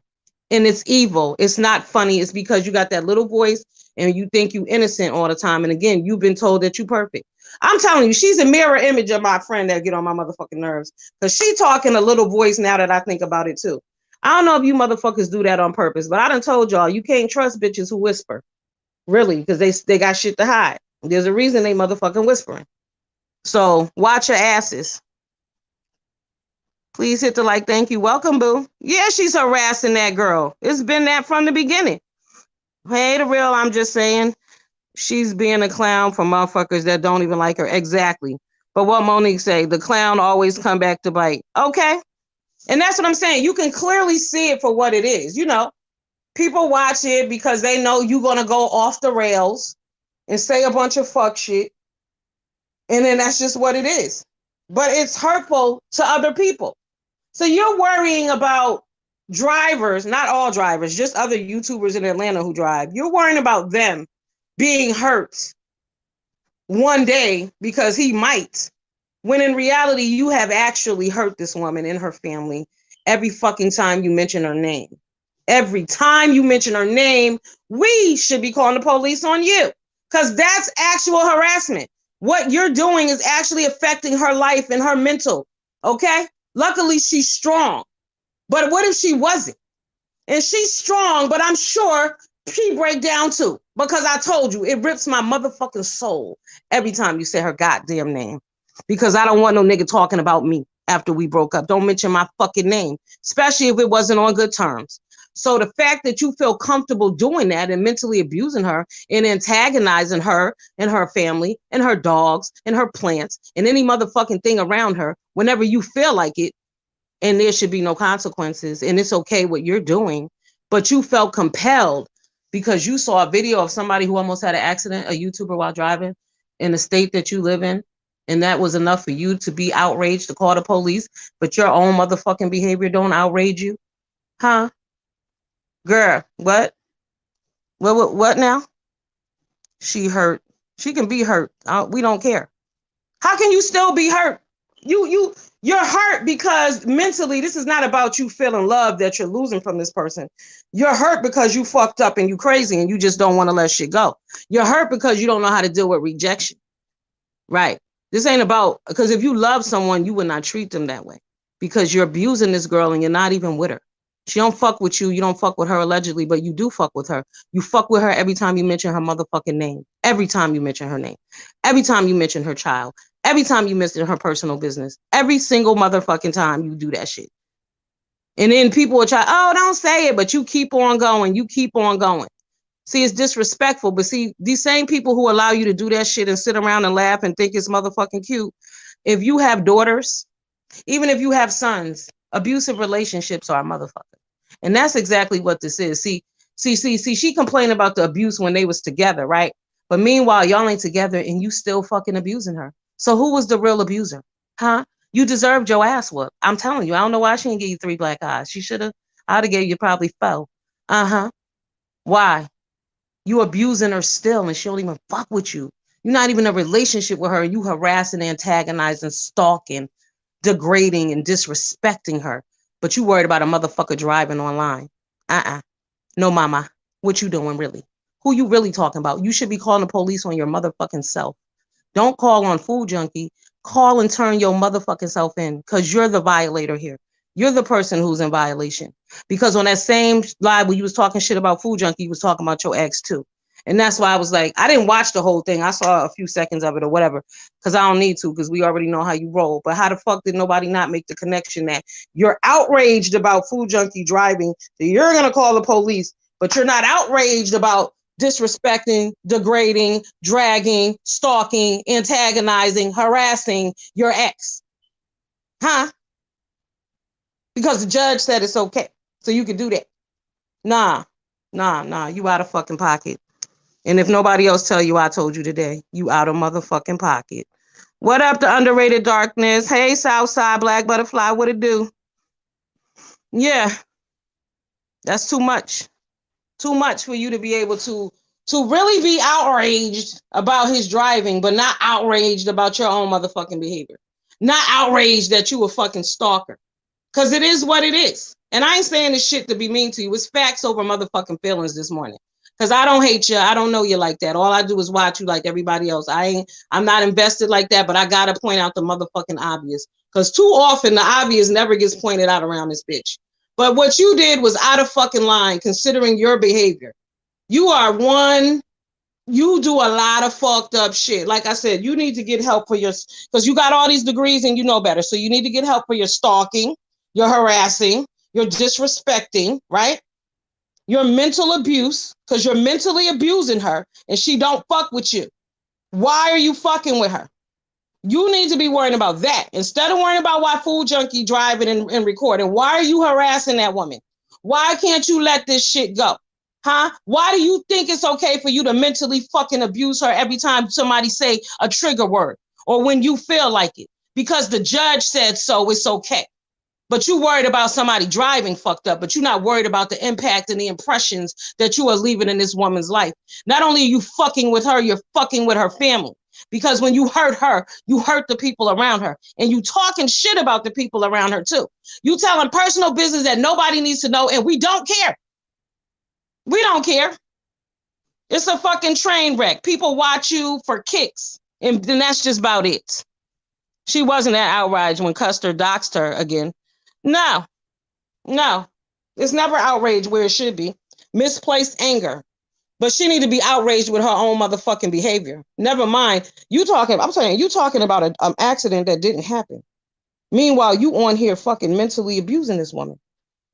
Speaker 1: And it's evil. It's not funny. It's because you got that little voice and you think you innocent all the time. And again, you've been told that you perfect. I'm telling you, she's a mirror image of my friend that get on my motherfucking nerves. Because she talking a little voice now that I think about it too. I don't know if you motherfuckers do that on purpose, but I done told y'all you can't trust bitches who whisper. Really, because they got shit to hide. There's a reason they motherfucking whispering. So watch your asses. Please hit the like. Thank you. Welcome, boo. Yeah, she's harassing that girl. It's been that from the beginning. Hey, the real, I'm just saying. She's being a clown for motherfuckers that don't even like her. Exactly. But what Monique say, the clown always come back to bite. Okay. And that's what I'm saying. You can clearly see it for what it is. You know, people watch it because they know you're going to go off the rails and say a bunch of fuck shit. And then that's just what it is. But it's hurtful to other people. So you're worrying about drivers, not all drivers, just other YouTubers in Atlanta who drive. You're worrying about them being hurt one day because he might. When in reality, you have actually hurt this woman and her family every fucking time you mention her name. Every time you mention her name, we should be calling the police on you. Because that's actual harassment. What you're doing is actually affecting her life and her mental, okay? Luckily, she's strong. But what if she wasn't? And she's strong, but I'm sure she break down too. Because I told you, it rips my motherfucking soul every time you say her goddamn name. Because I don't want no nigga talking about me after we broke up. Don't mention my fucking name, especially if it wasn't on good terms. So the fact that you feel comfortable doing that and mentally abusing her and antagonizing her and her family and her dogs and her plants and any motherfucking thing around her whenever you feel like it, and there should be no consequences and it's okay what you're doing, but you felt compelled because you saw a video of somebody who almost had an accident, a YouTuber while driving in the state that you live in, and that was enough for you to be outraged to call the police, but your own motherfucking behavior don't outrage you? Huh? Girl, what? What now? She hurt. She can be hurt. We don't care. How can you still be hurt? You're hurt because mentally this is not about you feeling love that you're losing from this person. You're hurt because you fucked up and you crazy and you just don't want to let shit go. You're hurt because you don't know how to deal with rejection. Right. This ain't about, because if you love someone, you would not treat them that way because you're abusing this girl and you're not even with her. She don't fuck with you. You don't fuck with her allegedly, but you do fuck with her. You fuck with her every time you mention her motherfucking name. Every time you mention her name. Every time you mention her child. Every time you mention her personal business. Every single motherfucking time you do that shit. And then people will try, oh, don't say it, but you keep on going. You keep on going. See, it's disrespectful. But see, these same people who allow you to do that shit and sit around and laugh and think it's motherfucking cute, if you have daughters, even if you have sons, abusive relationships are a motherfucker. And that's exactly what this is. See, she complained about the abuse when they was together, right? But meanwhile, y'all ain't together and you still fucking abusing her. So who was the real abuser? Huh? You deserved your ass whooped. I'm telling you, I don't know why she didn't give you 3 black eyes. She should have. I'd have gave you probably 4. Uh-huh. Why? You abusing her still and she don't even fuck with you. You're not even in a relationship with her and you harassing, antagonizing, stalking, degrading, and disrespecting her. But you worried about a motherfucker driving online. No, mama. What you doing, really? Who you really talking about? You should be calling the police on your motherfucking self. Don't call on Food Junkie. Call and turn your motherfucking self in because you're the violator here. You're the person who's in violation. Because on that same live where you was talking shit about Food Junkie, you was talking about your ex too. And that's why I was like, I didn't watch the whole thing. I saw a few seconds of it or whatever, because I don't need to, because we already know how you roll. But how the fuck did nobody not make the connection that you're outraged about Food Junkie driving, that you're going to call the police, but you're not outraged about disrespecting, degrading, dragging, stalking, antagonizing, harassing your ex? Huh? Because the judge said it's okay. So you can do that. Nah, you out of fucking pocket. And if nobody else tell you, I told you today, you out of motherfucking pocket. What up, the underrated darkness? Hey, Southside Black Butterfly, what it do? Yeah, that's too much. Too much for you to be able to really be outraged about his driving, but not outraged about your own motherfucking behavior. Not outraged that you a fucking stalker. Because it is what it is. And I ain't saying this shit to be mean to you. It's facts over motherfucking feelings this morning. Because I don't hate you. I don't know you like that. All I do is watch you like everybody else. I'm not invested like that, but I got to point out the motherfucking obvious. Because too often the obvious never gets pointed out around this bitch. But what you did was out of fucking line considering your behavior. You do a lot of fucked up shit. Like I said, you need to get help for because you got all these degrees and you know better. So you need to get help for your stalking, your harassing, your disrespecting, right? Your mental abuse, because you're mentally abusing her and she don't fuck with you. Why are you fucking with her? You need to be worrying about that. Instead of worrying about why Food Junkie driving and recording, why are you harassing that woman? Why can't you let this shit go? Huh? Why do you think it's okay for you to mentally fucking abuse her every time somebody say a trigger word or when you feel like it? Because the judge said so, it's okay. But you worried about somebody driving fucked up, but you're not worried about the impact and the impressions that you are leaving in this woman's life. Not only are you fucking with her, you're fucking with her family. Because when you hurt her, you hurt the people around her. And you talking shit about the people around her too. You telling personal business that nobody needs to know, and we don't care. We don't care. It's a fucking train wreck. People watch you for kicks, and that's just about it. She wasn't that outraged when Custer doxed her again. No, it's never outrage where it should be. Misplaced anger. But she need to be outraged with her own motherfucking behavior. Never mind. You talking about an accident that didn't happen. Meanwhile, you on here fucking mentally abusing this woman.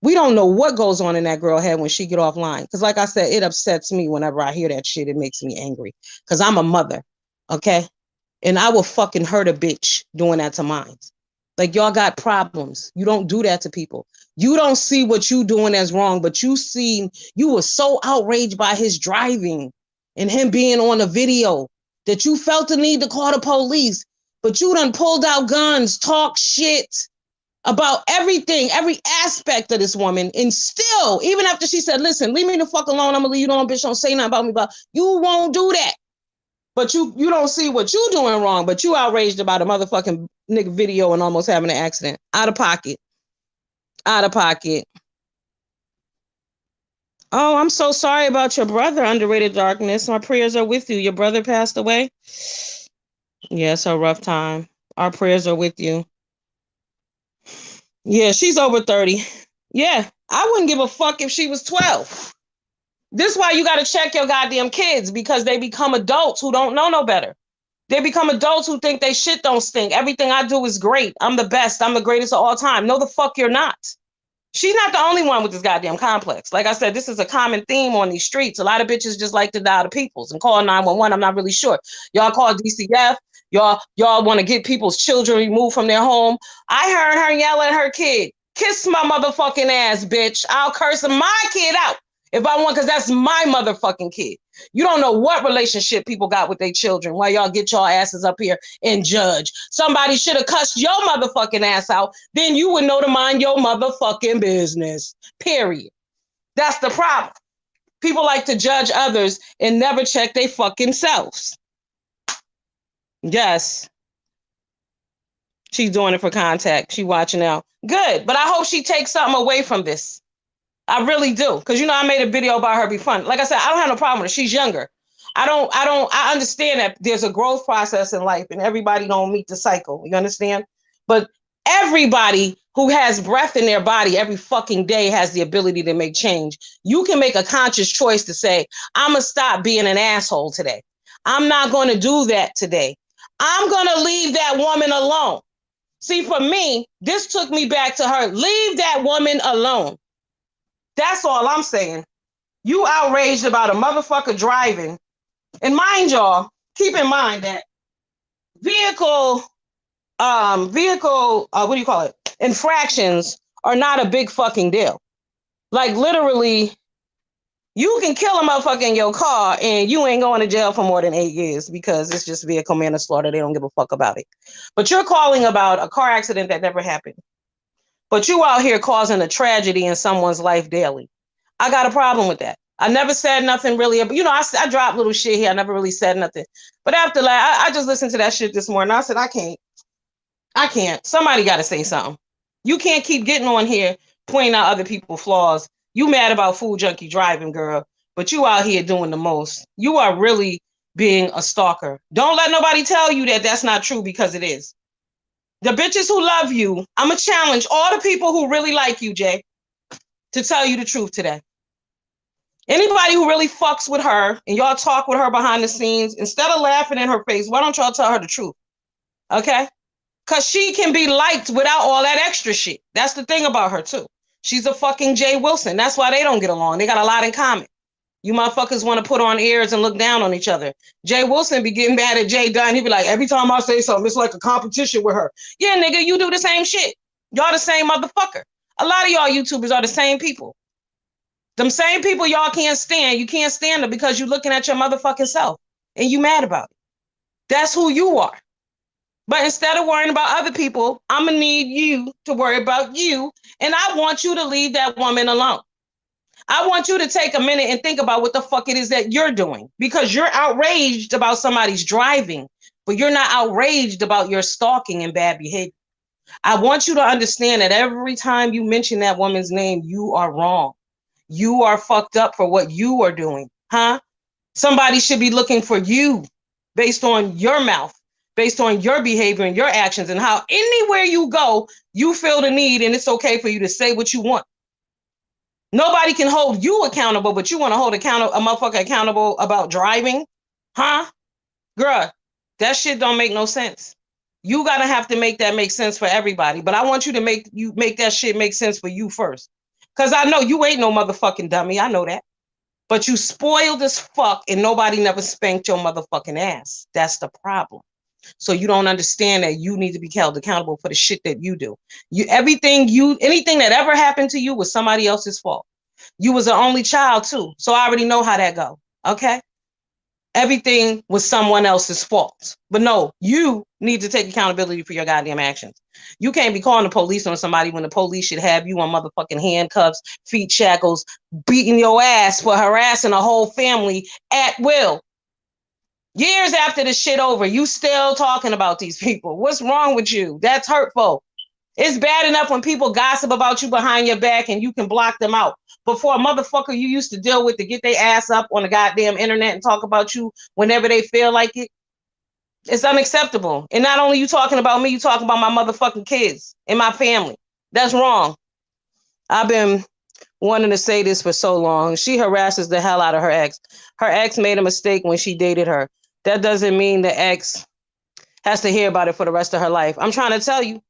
Speaker 1: We don't know what goes on in that girl head when she get offline. Because like I said, it upsets me whenever I hear that shit. It makes me angry. Because I'm a mother, okay? And I will fucking hurt a bitch doing that to mine. Like, y'all got problems. You don't do that to people. You don't see what you doing as wrong, but you were so outraged by his driving and him being on the video that you felt the need to call the police. But you done pulled out guns, talk shit about everything, every aspect of this woman. And still, even after she said, listen, leave me the fuck alone. I'm gonna leave you alone, bitch. Don't say nothing about me. But you won't do that. But you don't see what you doing wrong, but you outraged about a motherfucking nigga video and almost having an accident. Out of pocket. Out of pocket. Oh, I'm so sorry about your brother, Underrated Darkness. My prayers are with you. Your brother passed away? Yeah, it's a rough time. Our prayers are with you. Yeah, she's over 30. Yeah, I wouldn't give a fuck if she was 12. This is why you got to check your goddamn kids, because they become adults who don't know no better. They become adults who think they shit don't stink. Everything I do is great. I'm the best. I'm the greatest of all time. No, the fuck you're not. She's not the only one with this goddamn complex. Like I said, this is a common theme on these streets. A lot of bitches just like to dial the peoples and call 911. I'm not really sure. Y'all call DCF. Y'all want to get people's children removed from their home. I heard her yell at her kid. Kiss my motherfucking ass, bitch. I'll curse my kid out if I want, because that's my motherfucking kid. You don't know what relationship people got with their children while y'all get your asses up here and judge. Somebody should have cussed your motherfucking ass out. Then you would know to mind your motherfucking business. Period. That's the problem. People like to judge others and never check their fucking selves. Yes. She's doing it for contact. She watching out. Good. But I hope she takes something away from this. I really do. Because, you know, I made a video about her be fun. Like I said, I don't have no problem with her. She's younger. I understand that there's a growth process in life and everybody don't meet the cycle. You understand? But everybody who has breath in their body every fucking day has the ability to make change. You can make a conscious choice to say, I'm going to stop being an asshole today. I'm not going to do that today. I'm going to leave that woman alone. See, for me, this took me back to her. Leave that woman alone. That's all I'm saying. You outraged about a motherfucker driving. And mind y'all, keep in mind that vehicle, what do you call it? Infractions are not a big fucking deal. Like literally, you can kill a motherfucker in your car and you ain't going to jail for more than 8 years because it's just vehicle manslaughter. They don't give a fuck about it. But you're calling about a car accident that never happened. But you out here causing a tragedy in someone's life daily. I got a problem with that. I never said nothing really. You know, I dropped little shit here. I never really said nothing. But after that, I just listened to that shit this morning. I said, I can't. Somebody got to say something. You can't keep getting on here pointing out other people's flaws. You mad about food junkie driving, girl, but you out here doing the most. You are really being a stalker. Don't let nobody tell you that that's not true, because it is. The bitches who love you, I'm going to challenge all the people who really like you, Jay, to tell you the truth today. Anybody who really fucks with her and y'all talk with her behind the scenes, instead of laughing in her face, why don't y'all tell her the truth? Okay? Because she can be liked without all that extra shit. That's the thing about her, too. She's a fucking Jay Wilson. That's why they don't get along. They got a lot in common. You motherfuckers want to put on airs and look down on each other. Jay Wilson be getting mad at Jay Dunn. He be like, every time I say something, it's like a competition with her. Yeah, nigga, you do the same shit. Y'all the same motherfucker. A lot of y'all YouTubers are the same people. Them same people y'all can't stand. You can't stand them because you're looking at your motherfucking self and you mad about it. That's who you are. But instead of worrying about other people, I'm going to need you to worry about you. And I want you to leave that woman alone. I want you to take a minute and think about what the fuck it is that you're doing, because you're outraged about somebody's driving, but you're not outraged about your stalking and bad behavior. I want you to understand that every time you mention that woman's name, you are wrong. You are fucked up for what you are doing, huh? Somebody should be looking for you based on your mouth, based on your behavior and your actions, and how anywhere you go, you feel the need and it's okay for you to say what you want. Nobody can hold you accountable, but you want to hold a motherfucker accountable about driving? Huh? Girl, that shit don't make no sense. You gotta have to make that make sense for everybody. But I want you to make that shit make sense for you first. Cause I know you ain't no motherfucking dummy. I know that. But you spoiled as fuck and nobody never spanked your motherfucking ass. That's the problem. So you don't understand that you need to be held accountable for the shit that you do. Anything that ever happened to you was somebody else's fault. You was an only child too. So I already know how that go. Okay. Everything was someone else's fault. But no, you need to take accountability for your goddamn actions. You can't be calling the police on somebody when the police should have you on motherfucking handcuffs, feet shackles, beating your ass for harassing a whole family at will. Years after this shit over, you still talking about these people. What's wrong with you? That's hurtful. It's bad enough when people gossip about you behind your back and you can block them out. But for a motherfucker you used to deal with to get their ass up on the goddamn internet and talk about you whenever they feel like it, it's unacceptable. And not only you talking about me, you talking about my motherfucking kids and my family. That's wrong. I've been wanting to say this for so long. She harasses the hell out of her ex. Her ex made a mistake when she dated her. That doesn't mean the ex has to hear about it for the rest of her life. I'm trying to tell you,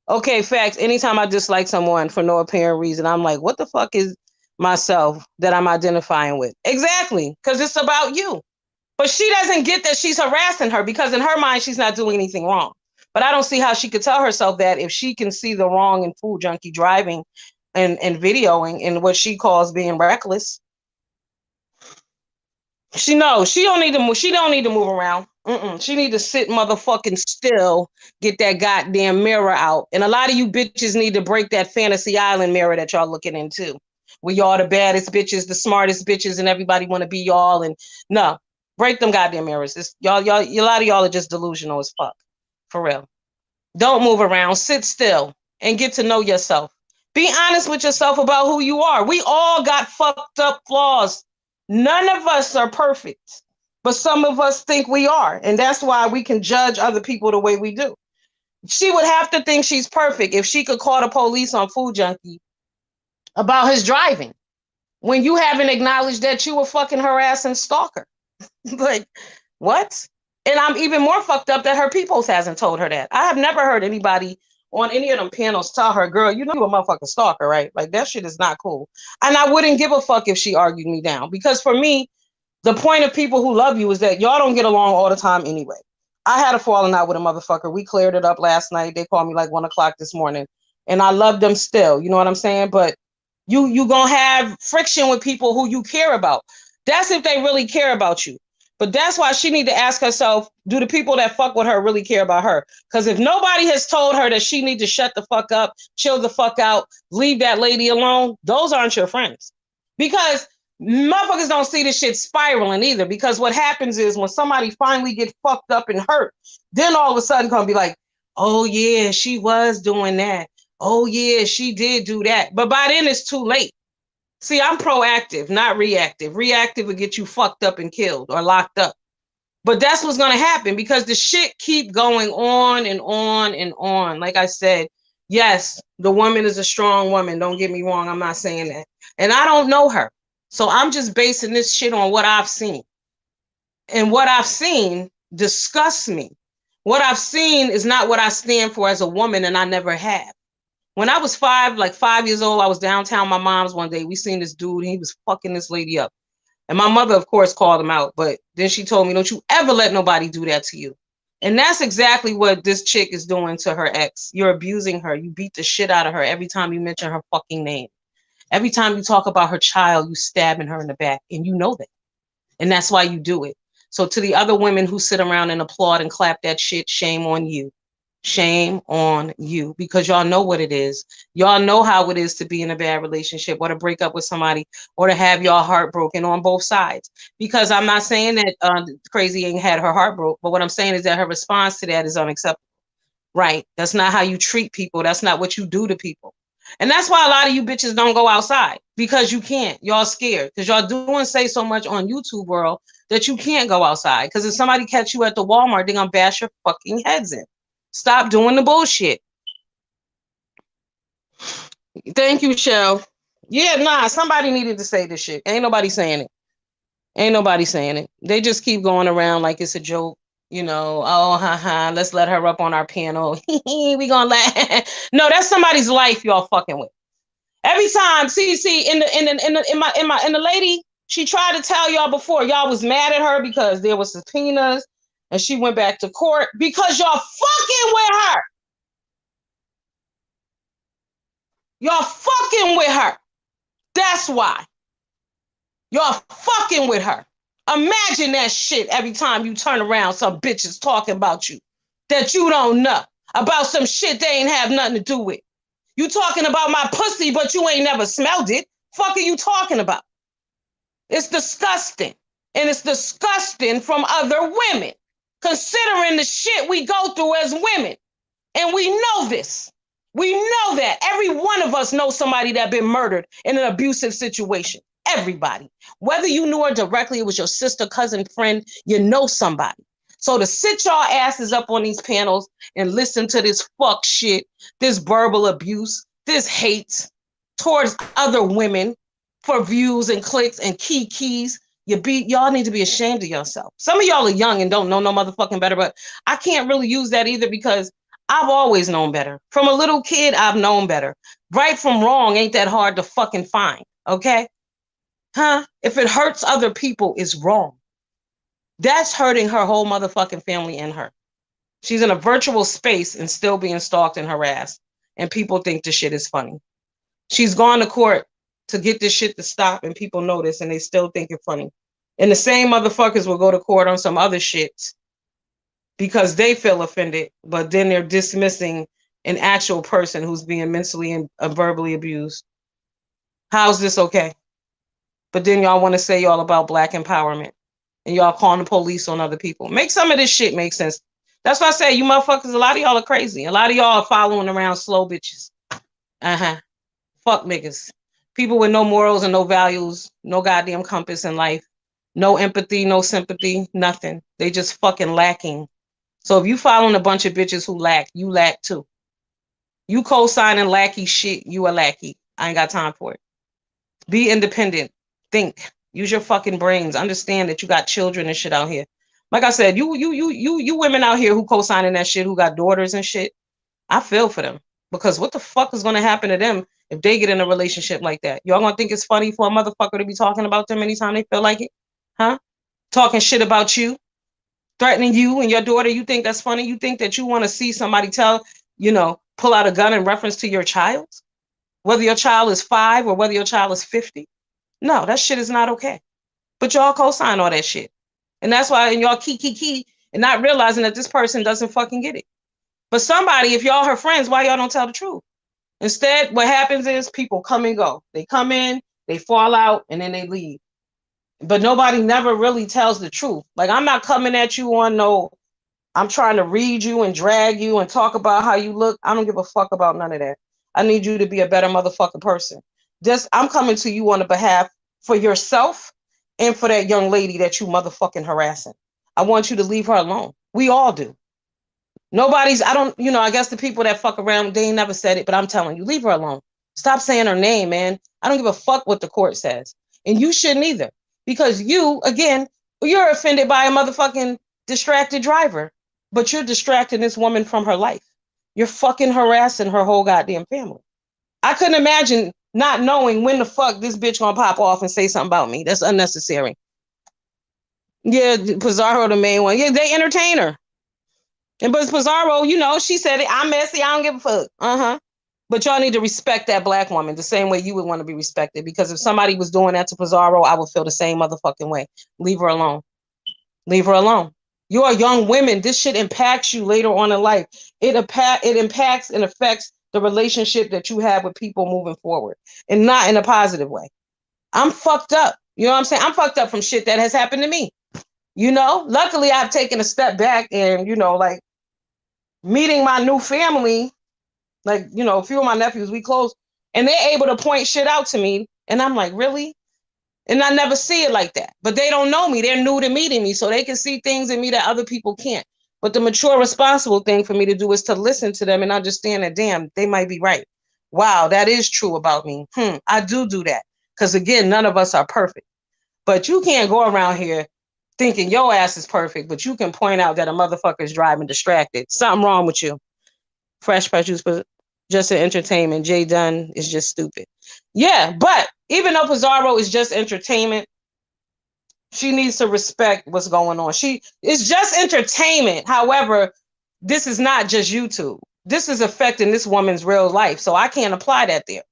Speaker 1: Okay, facts. Anytime I dislike someone for no apparent reason, I'm like, what the fuck is myself that I'm identifying with? Exactly, because it's about you. But she doesn't get that she's harassing her because in her mind, she's not doing anything wrong. But I don't see how she could tell herself that if she can see the wrong in Food Junkie driving and videoing and what she calls being reckless. She knows she don't need to move. She don't need to move around. She need to sit motherfucking still. Get that goddamn mirror out. And a lot of you bitches need to break that fantasy island mirror that y'all looking into. Where y'all the baddest bitches, the smartest bitches, and everybody want to be y'all. And no, break them goddamn mirrors. Y'all, a lot of y'all are just delusional as fuck. For real. Don't move around. Sit still and get to know yourself. Be honest with yourself about who you are. We all got fucked up flaws. None of us are perfect, but some of us think we are. And that's why we can judge other people the way we do. She would have to think she's perfect if she could call the police on Food Junkie about his driving when you haven't acknowledged that you were fucking harassing stalker. Like, what? And I'm even more fucked up that her peoples hasn't told her that. I have never heard anybody on any of them panels tell her, girl, you know you a motherfucking stalker, right? Like, that shit is not cool. And I wouldn't give a fuck if she argued me down. Because for me, the point of people who love you is that y'all don't get along all the time anyway. I had a falling out with a motherfucker. We cleared it up last night. They called me like 1 o'clock this morning. And I love them still. You know what I'm saying? But you gonna have friction with people who you care about. That's if they really care about you. But that's why she need to ask herself, do the people that fuck with her really care about her? Because if nobody has told her that she need to shut the fuck up, chill the fuck out, leave that lady alone, those aren't your friends. Because motherfuckers don't see this shit spiraling either. Because what happens is when somebody finally gets fucked up and hurt, then all of a sudden gonna be like, oh yeah, she was doing that. Oh yeah, she did do that. But by then it's too late. See, I'm proactive, not reactive. Reactive will get you fucked up and killed or locked up. But that's what's going to happen because the shit keep going on and on and on. Like I said, yes, the woman is a strong woman. Don't get me wrong. I'm not saying that. And I don't know her. So I'm just basing this shit on what I've seen. And what I've seen disgusts me. What I've seen is not what I stand for as a woman, and I never have. When I was 5 years old, I was downtown my mom's one day. We seen this dude, and he was fucking this lady up. And my mother, of course, called him out. But then she told me, don't you ever let nobody do that to you. And that's exactly what this chick is doing to her ex. You're abusing her. You beat the shit out of her every time you mention her fucking name. Every time you talk about her child, you stabbing her in the back. And you know that. And that's why you do it. So to the other women who sit around and applaud and clap that shit, shame on you. Shame on you, because y'all know what it is. Y'all know how it is to be in a bad relationship or to break up with somebody or to have y'all heartbroken on both sides. Because I'm not saying that Crazy ain't had her heart broke, but what I'm saying is that her response to that is unacceptable. Right? That's not how you treat people. That's not what you do to people. And that's why a lot of you bitches don't go outside, because you can't. Y'all scared because y'all doing say so much on YouTube world that you can't go outside. Because if somebody catch you at the Walmart, they're gonna bash your fucking heads in. Stop doing the bullshit. Thank you, Shell. Yeah, nah, somebody needed to say this shit. Ain't nobody saying it. Ain't nobody saying it. They just keep going around like it's a joke. You know, oh, haha, let's let her up on our panel. We gonna let. No, that's somebody's life y'all fucking with. Every time, see, in the lady, she tried to tell y'all before y'all was mad at her because there was subpoenas and she went back to court because y'all fucking with her. Y'all fucking with her. That's why. Y'all fucking with her. Imagine that shit every time you turn around, some bitches talking about you that you don't know about some shit they ain't have nothing to do with. You talking about my pussy, but you ain't never smelled it. Fuck are you talking about? It's disgusting. And it's disgusting from other women, considering the shit we go through as women. And we know this. We know that. Every one of us knows somebody that been murdered in an abusive situation. Everybody. Whether you knew her directly, it was your sister, cousin, friend, you know somebody. So to sit y'all asses up on these panels and listen to this fuck shit, this verbal abuse, this hate towards other women for views and clicks and keys, y'all need to be ashamed of yourself. Some of y'all are young and don't know no motherfucking better, but I can't really use that either because I've always known better. From a little kid, I've known better. Right from wrong ain't that hard to fucking find, okay? Huh? If it hurts other people, it's wrong. That's hurting her whole motherfucking family and her. She's in a virtual space and still being stalked and harassed. And people think this shit is funny. She's gone to court to get this shit to stop and people notice and they still think it's funny. And the same motherfuckers will go to court on some other shit because they feel offended, but then they're dismissing an actual person who's being mentally and verbally abused. How's this okay? But then y'all want to say y'all about Black empowerment and y'all calling the police on other people. Make some of this shit make sense. That's why I say you motherfuckers, a lot of y'all are crazy. A lot of y'all are following around slow bitches. Fuck niggas. People with no morals and no values, no goddamn compass in life, no empathy, no sympathy, nothing. They just fucking lacking. So if you following a bunch of bitches who lack, you lack too. You co-signing lackey shit, you a lackey. I ain't got time for it. Be independent. Think. Use your fucking brains. Understand that you got children and shit out here. Like I said, you women out here who co-signing that shit, who got daughters and shit, I feel for them. Because what the fuck is going to happen to them if they get in a relationship like that? Y'all going to think it's funny for a motherfucker to be talking about them anytime they feel like it? Huh? Talking shit about you? Threatening you and your daughter? You think that's funny? You think that you want to see somebody pull out a gun in reference to your child? Whether your child is 5 or whether your child is 50? No, that shit is not okay. But y'all co-sign all that shit. And that's why y'all key and not realizing that this person doesn't fucking get it. But somebody, if y'all her friends, why y'all don't tell the truth? Instead, what happens is people come and go. They come in, they fall out, and then they leave. But nobody never really tells the truth. Like, I'm not coming at you on no, I'm trying to read you and drag you and talk about how you look. I don't give a fuck about none of that. I need you to be a better motherfucking person. I'm coming to you on the behalf for yourself and for that young lady that you motherfucking harassing. I want you to leave her alone. We all do. I guess the people that fuck around, they ain't never said it, but I'm telling you, leave her alone. Stop saying her name, man. I don't give a fuck what the court says. And you shouldn't either. Because you, again, you're offended by a motherfucking distracted driver, but you're distracting this woman from her life. You're fucking harassing her whole goddamn family. I couldn't imagine not knowing when the fuck this bitch gonna pop off and say something about me. That's unnecessary. Yeah, Pizarro, the main one. Yeah, they entertain her. And but Pizarro, she said it. I'm messy. I don't give a fuck. But y'all need to respect that Black woman the same way you would want to be respected. Because if somebody was doing that to Pizarro, I would feel the same motherfucking way. Leave her alone. Leave her alone. You're young women. This shit impacts you later on in life. It impacts and affects the relationship that you have with people moving forward, and not in a positive way. I'm fucked up. You know what I'm saying? I'm fucked up from shit that has happened to me. Luckily I've taken a step back and, like meeting my new family, like, a few of my nephews, we close, and they're able to point shit out to me. And I'm like, really? And I never see it like that. But they don't know me. They're new to meeting me. So they can see things in me that other people can't. But the mature, responsible thing for me to do is to listen to them and understand that, damn, they might be right. Wow, that is true about me. I do that. Because, again, none of us are perfect. But you can't go around here thinking your ass is perfect, but you can point out that a motherfucker is driving distracted. Something wrong with you. Fresh Press Juice, but just an entertainment. Jay Dunn is just stupid. Yeah, but even though Pizarro is just entertainment, she needs to respect what's going on. It's just entertainment. However, this is not just YouTube. This is affecting this woman's real life. So I can't apply that there.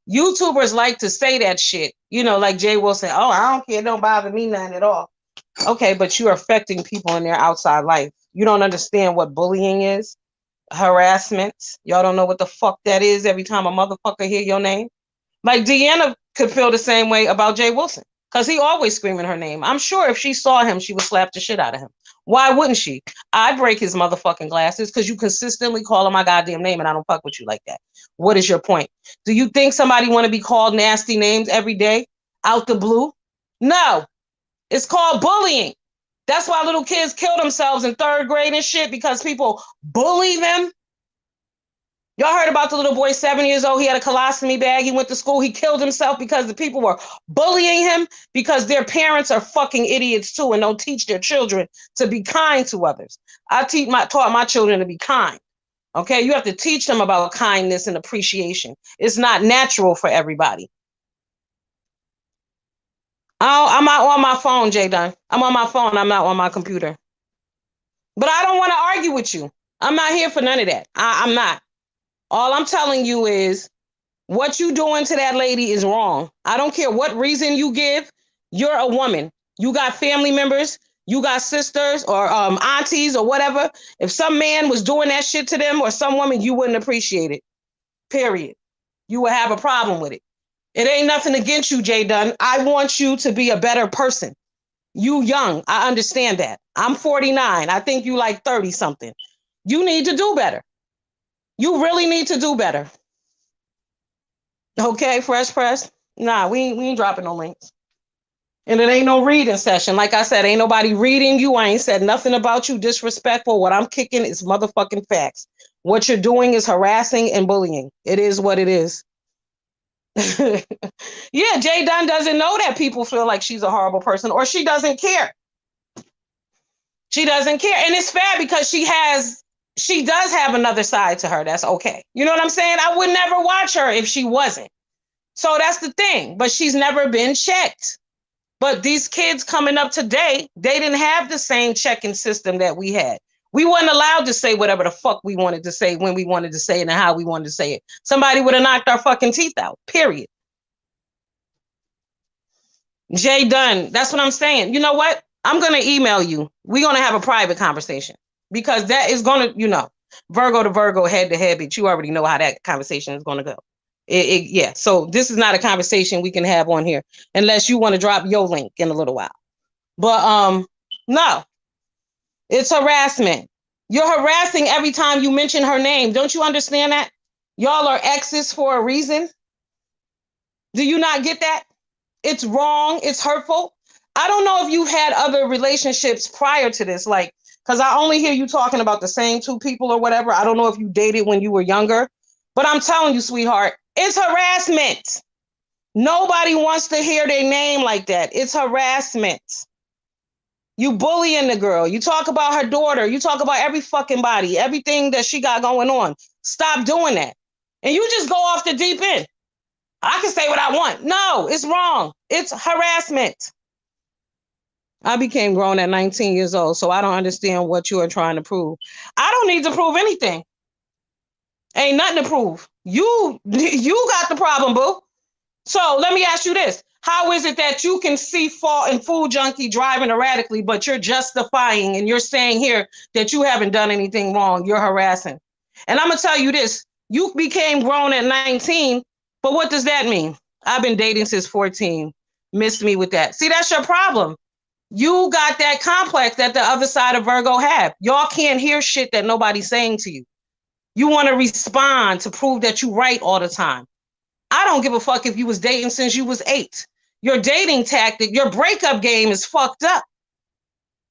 Speaker 1: YouTubers like to say that shit, like Jay will say, oh, I don't care, it don't bother me none at all. Okay, but you're affecting people in their outside life. You don't understand what bullying is, harassment. Y'all don't know what the fuck that is every time a motherfucker hear your name. Like Deanna could feel the same way about Jay Wilson because he always screaming her name. I'm sure if she saw him, she would slap the shit out of him. Why wouldn't she? I'd break his motherfucking glasses because you consistently call him my goddamn name and I don't fuck with you like that. What is your point? Do you think somebody want to be called nasty names every day out the blue? No. It's called bullying. That's why little kids kill themselves in 3rd grade and shit because people bully them. Y'all heard about the little boy, 7 years old. He had a colostomy bag. He went to school. He killed himself because the people were bullying him because their parents are fucking idiots too and don't teach their children to be kind to others. I taught my children to be kind. Okay, you have to teach them about kindness and appreciation. It's not natural for everybody. Oh, I'm not on my phone, Jay Dunn. I'm on my phone. I'm not on my computer. But I don't want to argue with you. I'm not here for none of that. I'm not. All I'm telling you is what you doing to that lady is wrong. I don't care what reason you give. You're a woman. You got family members. You got sisters or aunties or whatever. If some man was doing that shit to them or some woman, you wouldn't appreciate it. Period. You would have a problem with it. It ain't nothing against you, Jay Dunn. I want you to be a better person. You young. I understand that. I'm 49. I think you like 30 something. You need to do better. You really need to do better. Okay, Fresh Press? Nah, we ain't dropping no links. And it ain't no reading session. Like I said, ain't nobody reading you. I ain't said nothing about you disrespectful. What I'm kicking is motherfucking facts. What you're doing is harassing and bullying. It is what it is. Yeah, Jay Dunn doesn't know that people feel like she's a horrible person or she doesn't care. She doesn't care. And it's fair because she does have another side to her. That's okay. You know what I'm saying? I would never watch her if she wasn't. So that's the thing. But she's never been checked. But these kids coming up today, they didn't have the same checking system that we had. We weren't allowed to say whatever the fuck we wanted to say when we wanted to say it and how we wanted to say it. Somebody would have knocked our fucking teeth out, period. Jay Dunn, that's what I'm saying. You know what? I'm going to email you. We're going to have a private conversation because that is going to, Virgo to Virgo, head to head, but you already know how that conversation is going to go. Yeah. So this is not a conversation we can have on here unless you want to drop your link in a little while. But no, it's harassment. You're harassing every time you mention her name. Don't you understand that? Y'all are exes for a reason. Do you not get that? It's wrong. It's hurtful. I don't know if you've had other relationships prior to this, like, because I only hear you talking about the same two people or whatever. I don't know if you dated when you were younger, but I'm telling you, sweetheart, it's harassment. Nobody wants to hear their name like that. It's harassment. You bullying the girl. You talk about her daughter. You talk about every fucking body, everything that she got going on. Stop doing that. And you just go off the deep end. I can say what I want. No, it's wrong. It's harassment. I became grown at 19 years old, so I don't understand what you are trying to prove. I don't need to prove anything. Ain't nothing to prove. You got the problem, boo. So let me ask you this. How is it that you can see fault in Food Junkie driving erratically, but you're justifying and you're saying here that you haven't done anything wrong? You're harassing. And I'm going to tell you this. You became grown at 19, but what does that mean? I've been dating since 14. Missed me with that. See, that's your problem. You got that complex that the other side of Virgo have. Y'all can't hear shit that nobody's saying to you. You want to respond to prove that you right all the time. I don't give a fuck if you was dating since you was 8. Your dating tactic, your breakup game is fucked up.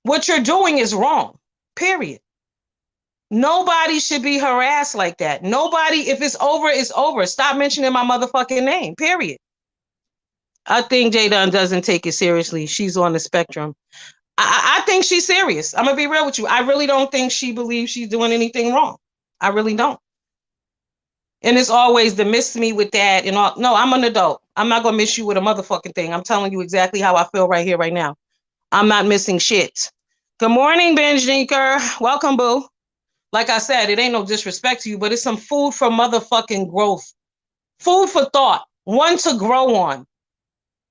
Speaker 1: What you're doing is wrong, period. Nobody should be harassed like that. Nobody, if it's over, it's over. Stop mentioning my motherfucking name, period. I think Jay Dunn doesn't take it seriously. She's on the spectrum. I think she's serious. I'm going to be real with you. I really don't think she believes she's doing anything wrong. I really don't. And it's always the miss me with that and all. No, I'm an adult. I'm not going to miss you with a motherfucking thing. I'm telling you exactly how I feel right here, right now. I'm not missing shit. Good morning, Benj Dinker. Welcome, boo. Like I said, it ain't no disrespect to you, but it's some food for motherfucking growth. Food for thought. One to grow on.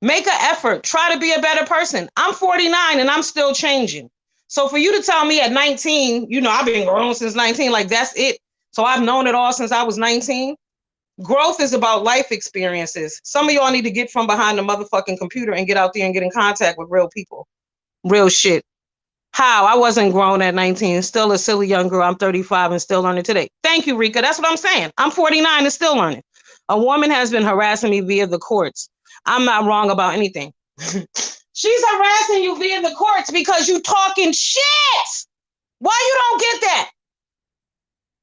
Speaker 1: Make an effort. Try to be a better person. I'm 49 and I'm still changing. So for you to tell me at 19, I've been grown since 19, like that's it. So I've known it all since I was 19. Growth is about life experiences. Some of y'all need to get from behind the motherfucking computer and get out there and get in contact with real people. Real shit. How? I wasn't grown at 19. Still a silly young girl. I'm 35 and still learning today. Thank you, Rika. That's what I'm saying. I'm 49 and still learning. A woman has been harassing me via the courts. I'm not wrong about anything. She's harassing you via the courts because you talking shit. Why you don't get that?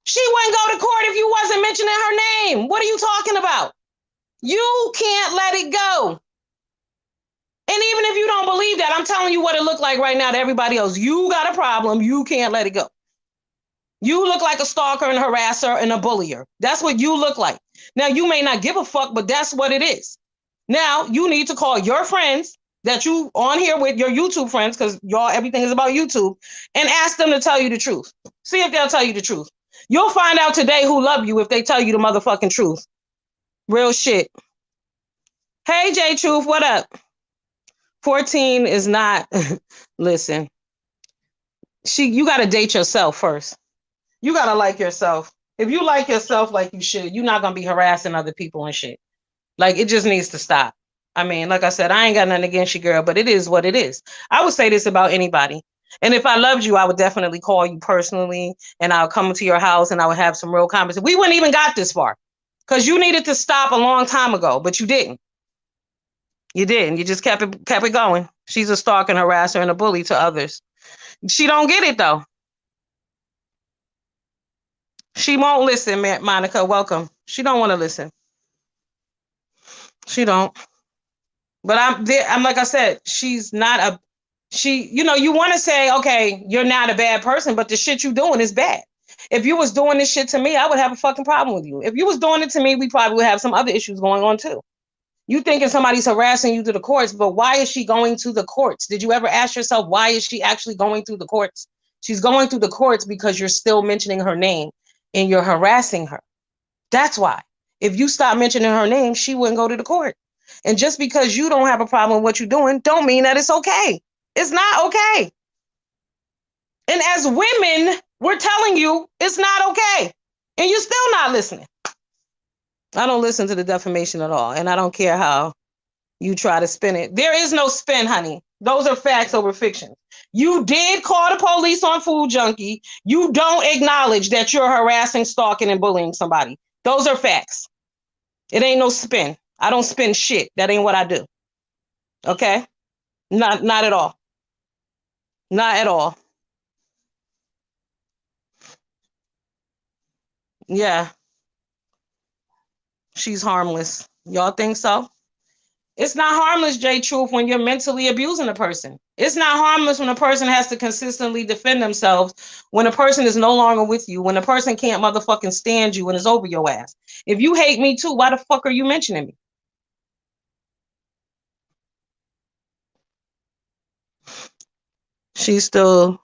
Speaker 1: She wouldn't go to court if you wasn't mentioning her name. What are you talking about? You can't let it go. And even if you don't believe that, I'm telling you what it looked like right now to everybody else. You got a problem. You can't let it go. You look like a stalker and harasser and a bullier. That's what you look like. Now, you may not give a fuck, but that's what it is. Now, you need to call your friends that you on here with, your YouTube friends, because y'all, everything is about YouTube, and ask them to tell you the truth. See if they'll tell you the truth. You'll find out today who love you if they tell you the motherfucking truth. Real shit. Hey, J Truth, what up? 14 is not, listen, you got to date yourself first. You got to like yourself. If you like yourself like you should, you're not going to be harassing other people and shit. Like, it just needs to stop. I mean, like I said, I ain't got nothing against you, girl, but it is what it is. I would say this about anybody. And if I loved you, I would definitely call you personally, and I'll come to your house and I would have some real conversation. We wouldn't even got this far because you needed to stop a long time ago, but you didn't. You didn't. You just kept it going. She's a stalker and harasser and a bully to others. She don't get it, though. She won't listen, Monica. Welcome. She don't want to listen. She don't. But I'm like I said, she's not a, you want to say, okay, you're not a bad person, but the shit you doing is bad. If you was doing this shit to me, I would have a fucking problem with you. If you was doing it to me, we probably would have some other issues going on too. You thinking somebody's harassing you to the courts, but why is she going to the courts? Did you ever ask yourself, why is she actually going through the courts? She's going through the courts because you're still mentioning her name and you're harassing her. That's why. If you stop mentioning her name, she wouldn't go to the court. And just because you don't have a problem with what you're doing, don't mean that it's okay. It's not okay. And as women, we're telling you it's not okay. And you're still not listening. I don't listen to the defamation at all. And I don't care how you try to spin it. There is no spin, honey. Those are facts over fiction. You did call the police on Food Junkie. You don't acknowledge that you're harassing, stalking, and bullying somebody. Those are facts. It ain't no spin. I don't spin shit. That ain't what I do. Okay? Not at all. Not at all. Yeah. She's harmless. Y'all think so? It's not harmless, J Truth, when you're mentally abusing a person. It's not harmless when a person has to consistently defend themselves, when a person is no longer with you, when a person can't motherfucking stand you and is over your ass. If you hate me too, why the fuck are you mentioning me? She's still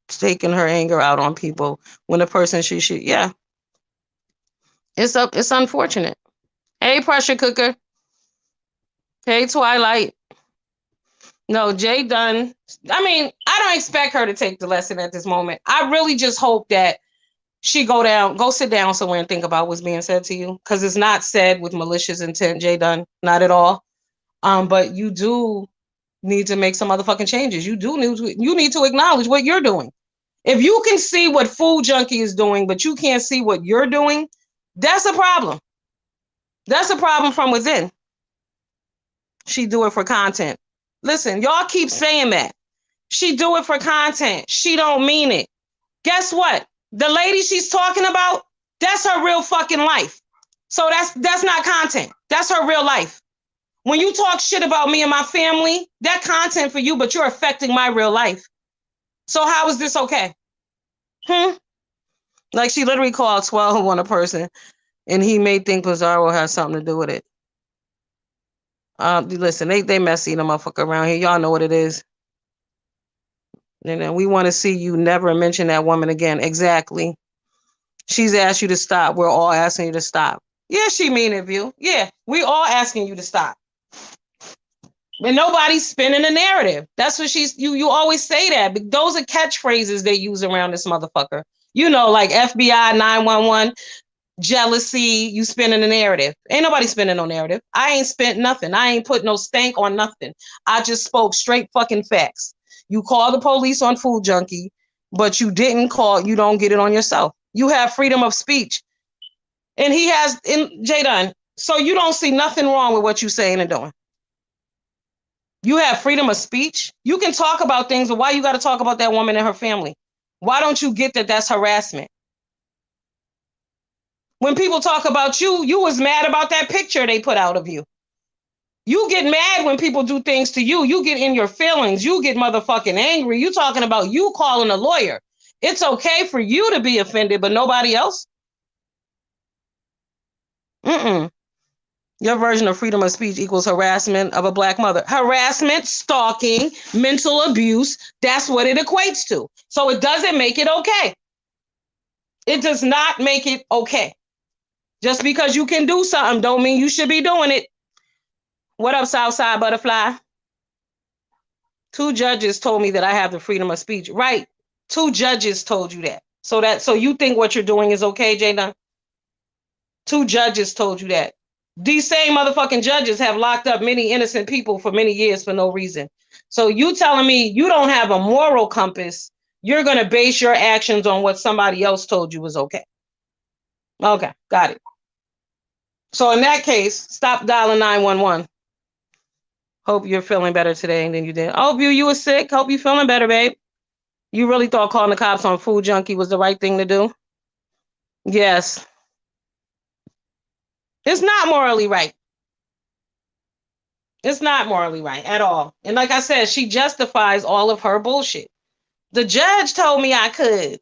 Speaker 1: taking her anger out on people when the person yeah. It's unfortunate. Hey, pressure cooker. Hey, Twilight. No, Jay Dunn. I mean, I don't expect her to take the lesson at this moment. I really just hope that she go sit down somewhere and think about what's being said to you, because it's not said with malicious intent, Jay Dunn, not at all. But you do need to make some motherfucking changes. You need to acknowledge what you're doing. If you can see what Food Junkie is doing, but you can't see what you're doing, that's a problem. That's a problem from within. She do it for content. Listen, y'all keep saying that. She do it for content. She don't mean it. Guess what? The lady she's talking about, that's her real fucking life. So that's not content. That's her real life. When you talk shit about me and my family, that content for you, but you're affecting my real life. So how is this okay? Like, she literally called 12 on a person, and he may think Pizarro has something to do with it. Listen, they messy the motherfucker around here. Y'all know what it is. And then we want to see you never mention that woman again. Exactly. She's asked you to stop. We're all asking you to stop. Yeah, she mean it, you. Yeah, we all asking you to stop. And nobody's spinning the narrative. That's what you always say that. But those are catchphrases they use around this motherfucker. You know, like FBI, 911, jealousy, you spinning the narrative. Ain't nobody spinning no narrative. I ain't spent nothing. I ain't put no stank on nothing. I just spoke straight fucking facts. You call the police on Food Junkie, but you don't get it on yourself. You have freedom of speech. And he has, Jay Dunn, so you don't see nothing wrong with what you're saying and doing. You have freedom of speech. You can talk about things, but why you got to talk about that woman and her family? Why don't you get that that's harassment? When people talk about you, you was mad about that picture they put out of you. You get mad when people do things to you. You get in your feelings. You get motherfucking angry. You talking about you calling a lawyer. It's okay for you to be offended, but nobody else. Mm-mm. Your version of freedom of speech equals harassment of a black mother. Harassment, stalking, mental abuse. That's what it equates to. So it doesn't make it okay. It does not make it okay. Just because you can do something don't mean you should be doing it. What up, Southside Butterfly? 2 judges told me that I have the freedom of speech. Right. 2 judges told you that. So you think what you're doing is okay, Jay Dunn? 2 judges told you that. These same motherfucking judges have locked up many innocent people for many years for no reason. So you telling me you don't have a moral compass, you're going to base your actions on what somebody else told you was okay. Okay, got it. So in that case, stop dialing 911. Hope you're feeling better today than you did. I hope you were sick. Hope you feeling better, babe. You really thought calling the cops on Food Junkie was the right thing to do? Yes. It's not morally right. It's not morally right at all. And like I said, she justifies all of her bullshit. The judge told me I could,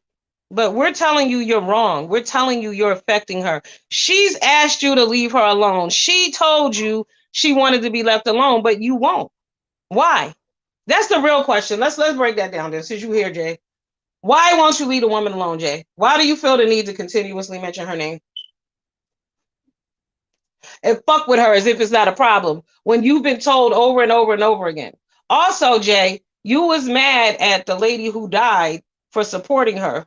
Speaker 1: but we're telling you you're wrong. We're telling you you're affecting her. She's asked you to leave her alone. She told you she wanted to be left alone, but you won't. Why? That's the real question. Let's break that down there since you here, Jay. Why won't you leave the woman alone, Jay? Why do you feel the need to continuously mention her name? And fuck with her as if it's not a problem when you've been told over and over and over again. Also, Jay, you was mad at the lady who died for supporting her,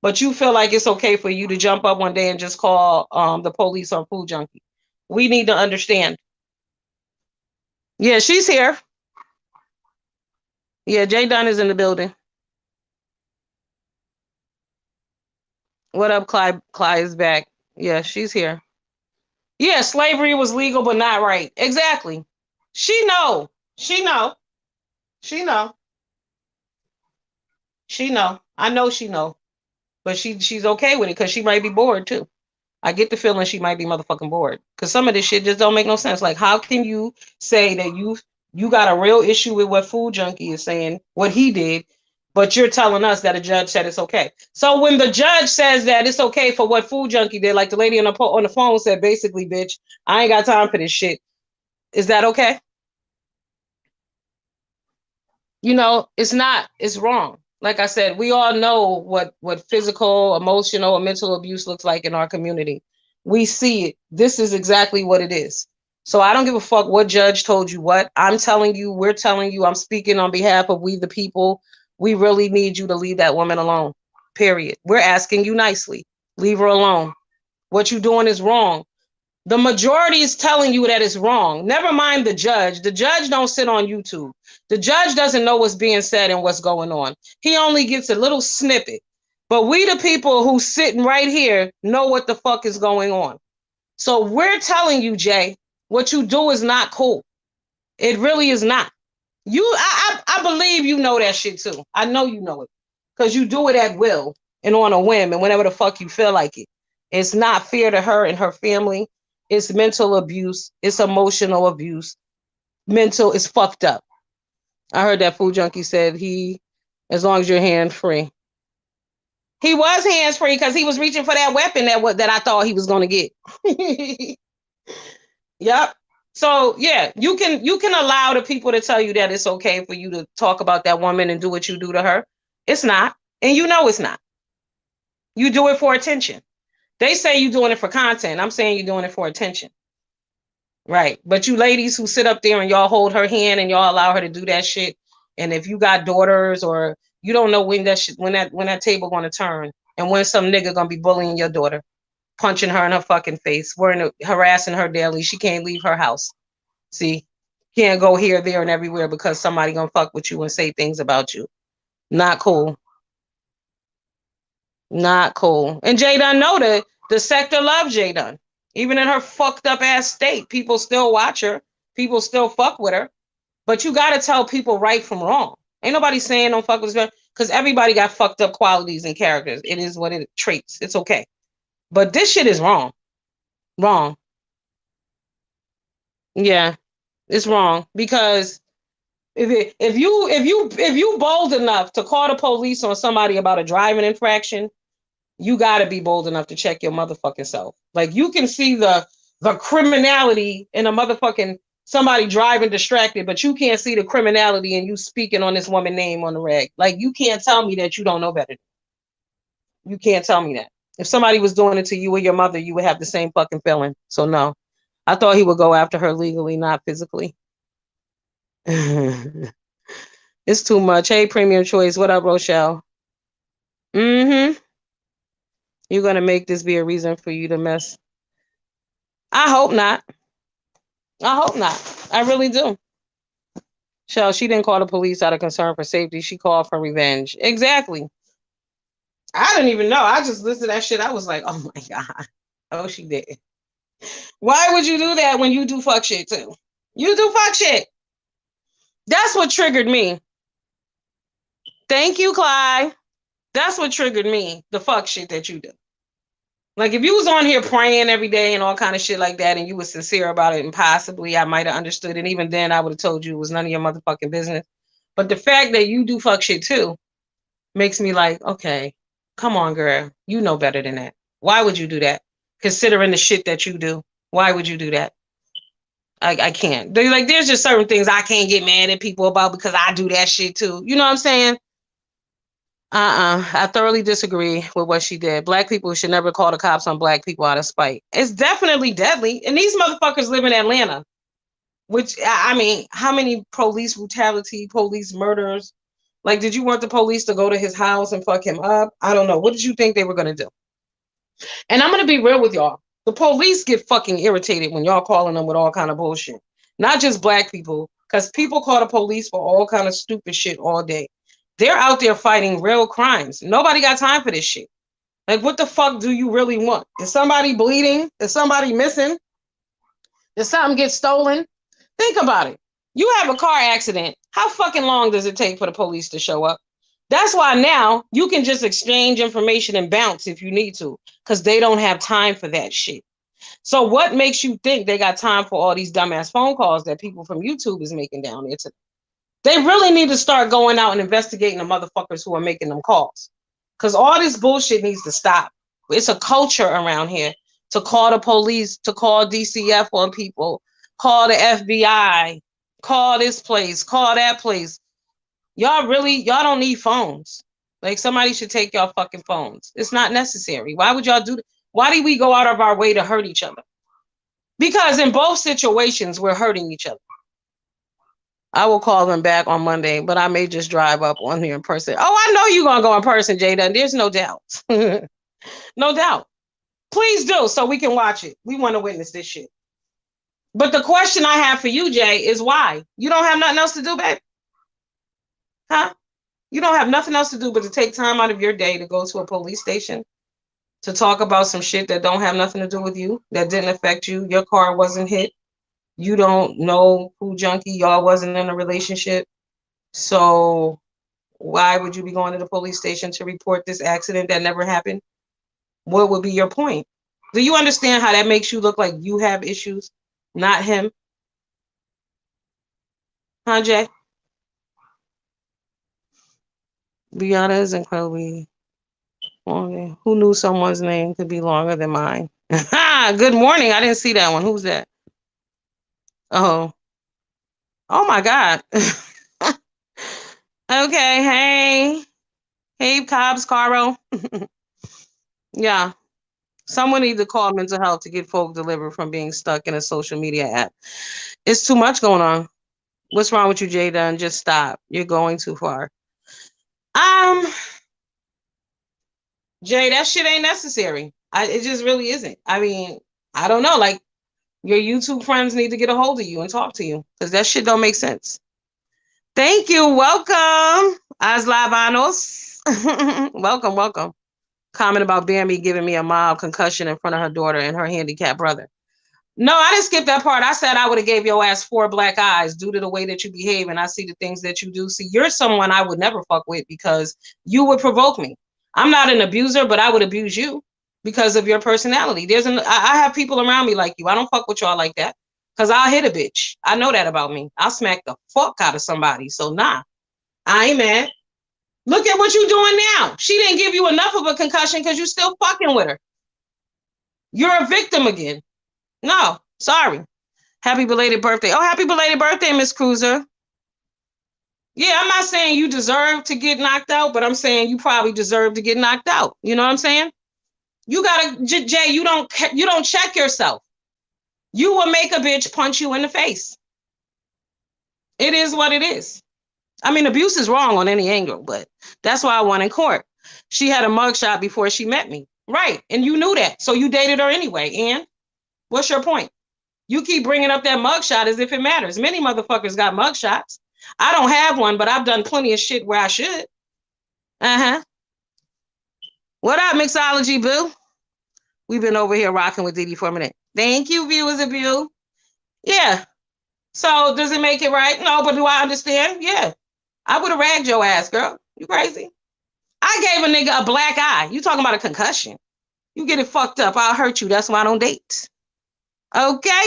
Speaker 1: but you feel like it's okay for you to jump up one day and just call the police on Food Junkie. We need to understand. Yeah, she's here. Yeah, Jay Dunn is in the building. What up, Clyde? Clyde is back. Yeah, she's here. Yeah, slavery was legal, but not right. Exactly. She know. She know. She know. She know she know. But she's okay with it because she might be bored too. I get the feeling she might be motherfucking bored because some of this shit just don't make no sense. Like, how can you say that you got a real issue with what Food Junkie is saying, what he did, but you're telling us that a judge said it's okay? So when the judge says that it's okay for what Food Junkie did, like the lady on the phone said, basically, bitch, I ain't got time for this shit. Is that okay? You know, it's not. It's wrong. Like I said, we all know what physical, emotional, or mental abuse looks like in our community. We see it. This is exactly what it is. So I don't give a fuck what judge told you what. I'm telling you, we're telling you, I'm speaking on behalf of we the people. We really need you to leave that woman alone. Period. We're asking you nicely. Leave her alone. What you're doing is wrong. The majority is telling you that it's wrong. Never mind the judge. The judge don't sit on YouTube. The judge doesn't know what's being said and what's going on. He only gets a little snippet. But we, the people who sitting right here, know what the fuck is going on. So we're telling you, Jay, what you do is not cool. It really is not. I believe you know that shit too. I know you know it because you do it at will and on a whim and whenever the fuck you feel like it. It's not fair to her and her family. It's mental abuse. It's emotional abuse. Mental is fucked up. I heard that Food Junkie said as long as you're hands free. He was hands free because he was reaching for that weapon that I thought he was going to get. Yep. So yeah, you can allow the people to tell you that it's okay for you to talk about that woman and do what you do to her. It's not, and you know it's not. You do it for attention. They say you're doing it for content. I'm saying you're doing it for attention. Right. But you ladies who sit up there and y'all hold her hand and y'all allow her to do that shit. And if you got daughters or you don't know when that table gonna turn and when some nigga gonna be bullying your daughter, punching her in her fucking face, harassing her daily. She can't leave her house. See, can't go here, there, and everywhere because somebody gonna fuck with you and say things about you. Not cool. Not cool. And Jay Dunn know that the sector loves Jay Dunn. Even in her fucked up ass state, people still watch her. People still fuck with her. But you gotta tell people right from wrong. Ain't nobody saying don't fuck with her because everybody got fucked up qualities and characters. It is what it traits. It's okay. But this shit is wrong. Wrong. Yeah, it's wrong because If you bold enough to call the police on somebody about a driving infraction, you got to be bold enough to check your motherfucking self. Like, you can see the criminality in a motherfucking somebody driving distracted, but you can't see the criminality in you speaking on this woman's name on the reg. Like, you can't tell me that you don't know better. You can't tell me that. If somebody was doing it to you or your mother, you would have the same fucking feeling. So no, I thought he would go after her legally, not physically. It's too much. Hey, Premium Choice. What up, Rochelle? Mm-hmm. You're gonna make this be a reason for you to mess. I hope not. I hope not. I really do. Shell, she didn't call the police out of concern for safety. She called for revenge. Exactly. I didn't even know. I just listened to that shit. I was like, oh my God. Oh, she did. Why would you do that when you do fuck shit too? You do fuck shit. That's what triggered me. Thank you, Clyde. That's what triggered me. The fuck shit that you do. Like, if you was on here praying every day and all kind of shit like that, and you was sincere about it, and possibly I might have understood it. Even then, I would have told you it was none of your motherfucking business. But the fact that you do fuck shit too makes me like, okay, come on, girl. You know better than that. Why would you do that? Considering the shit that you do. Why would you do that? I can't. Like, there's just certain things I can't get mad at people about because I do that shit too. You know what I'm saying? I thoroughly disagree with what she did. Black people should never call the cops on black people out of spite. It's definitely deadly. And these motherfuckers live in Atlanta, which, I mean, how many police brutality, police murders? Like, did you want the police to go to his house and fuck him up? I don't know. What did you think they were going to do? And I'm going to be real with y'all. The police get fucking irritated when y'all calling them with all kind of bullshit. Not just black people, because people call the police for all kind of stupid shit all day. They're out there fighting real crimes. Nobody got time for this shit. Like, what the fuck do you really want? Is somebody bleeding? Is somebody missing? Did something get stolen? Think about it. You have a car accident. How fucking long does it take for the police to show up? That's why now you can just exchange information and bounce if you need to, because they don't have time for that shit. So what makes you think they got time for all these dumbass phone calls that people from YouTube is making down there today? They really need to start going out and investigating the motherfuckers who are making them calls. Because all this bullshit needs to stop. It's a culture around here to call the police, to call DCF on people, call the FBI, call this place, call that place. Y'all don't need phones. Like, somebody should take y'all fucking phones. It's not necessary. Why would y'all do that? Why do we go out of our way to hurt each other? Because in both situations, we're hurting each other. I will call them back on Monday, but I may just drive up on here in person. Oh, I know you're going to go in person, Jada. There's no doubt. No doubt. Please do, so we can watch it. We want to witness this shit. But the question I have for you, Jay, is why? You don't have nothing else to do, babe? Huh? You don't have nothing else to do but to take time out of your day to go to a police station to talk about some shit that don't have nothing to do with you, that didn't affect you. Your car wasn't hit. You don't know who Junkie. Y'all wasn't in a relationship. So why would you be going to the police station to report this accident that never happened? What would be your point? Do you understand how that makes you look like you have issues, not him? Huh, Jay? Brianna is incredibly long. Who knew someone's name could be longer than mine? Good morning. I didn't see that one. Who's that? Oh. Oh my God. Okay. Hey. Hey, Cobbs, Caro. Yeah. Someone needs to call mental health to get folk delivered from being stuck in a social media app. It's too much going on. What's wrong with you, Jay Dunn? Just stop. You're going too far. Jay, that shit ain't necessary. It just really isn't. I mean, I don't know. Like, your YouTube friends need to get a hold of you and talk to you, because that shit don't make sense. Thank you. Welcome, Aslavanos. Welcome, welcome. Comment about Bambi giving me a mild concussion in front of her daughter and her handicapped brother. No, I didn't skip that part. I said I would have gave your ass 4 black eyes due to the way that you behave, and I see the things that you do. See, you're someone I would never fuck with because you would provoke me. I'm not an abuser, but I would abuse you because of your personality. I have people around me like you. I don't fuck with y'all like that. Because I'll hit a bitch. I know that about me. I'll smack the fuck out of somebody. So nah, I ain't mad. Look at what you're doing now. She didn't give you enough of a concussion because you still fucking with her. You're a victim again. No, sorry. Happy belated birthday. Oh, happy belated birthday, Miss Cruiser. Yeah, I'm not saying you deserve to get knocked out, but I'm saying you probably deserve to get knocked out. You know what I'm saying? You gotta, Jay. You don't check yourself. You will make a bitch punch you in the face. It is what it is. I mean, abuse is wrong on any angle, but that's why I won in court. She had a mugshot before she met me. Right. And you knew that. So you dated her anyway. And what's your point? You keep bringing up that mugshot as if it matters. Many motherfuckers got mugshots. I don't have one, but I've done plenty of shit where I should. Uh-huh. What up, Mixology Boo? We've been over here rocking with Didi for a minute. Thank you, viewers of you. Yeah. So does it make it right? No, but do I understand? Yeah. I would have ragged your ass, girl. You crazy? I gave a nigga a black eye. You talking about a concussion. You get it fucked up. I'll hurt you. That's why I don't date. Okay?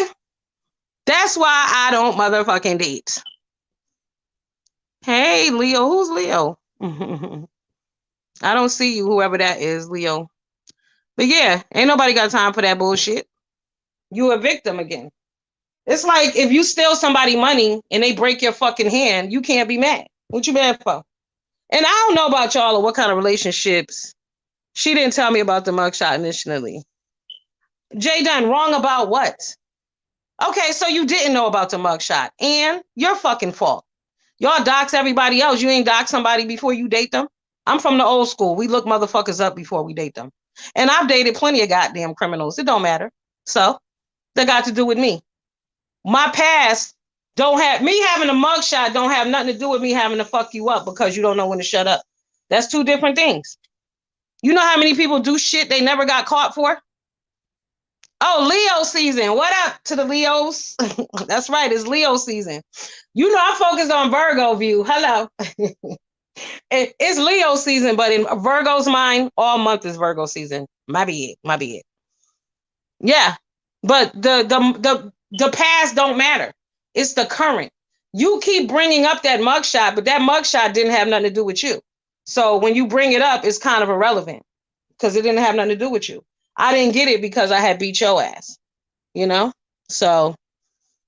Speaker 1: That's why I don't motherfucking date. Hey, Leo. Who's Leo? I don't see you, whoever that is, Leo. But yeah, ain't nobody got time for that bullshit. You a victim again. It's like if you steal somebody money and they break your fucking hand, you can't be mad. What you mad for? And I don't know about y'all or what kind of relationships. She didn't tell me about the mugshot initially. Jay Dunn, wrong about what? Okay, so you didn't know about the mugshot. And your fucking fault. Y'all dox everybody else. You ain't dox somebody before you date them. I'm from the old school. We look motherfuckers up before we date them. And I've dated plenty of goddamn criminals. It don't matter. So that got to do with me. My past don't have me having a mugshot don't have nothing to do with me having to fuck you up because you don't know when to shut up. That's two different things. You know how many people do shit they never got caught for? Oh, Leo season. What up to the Leos? That's right. It's Leo season. You know, I focus on Virgo view. Hello. It's Leo season, but in Virgo's mind, all month is Virgo season. My bad. Yeah. But the past don't matter. It's the current. You keep bringing up that mugshot, but that mugshot didn't have nothing to do with you. So when you bring it up, it's kind of irrelevant because it didn't have nothing to do with you. I didn't get it because I had beat your ass, you know? So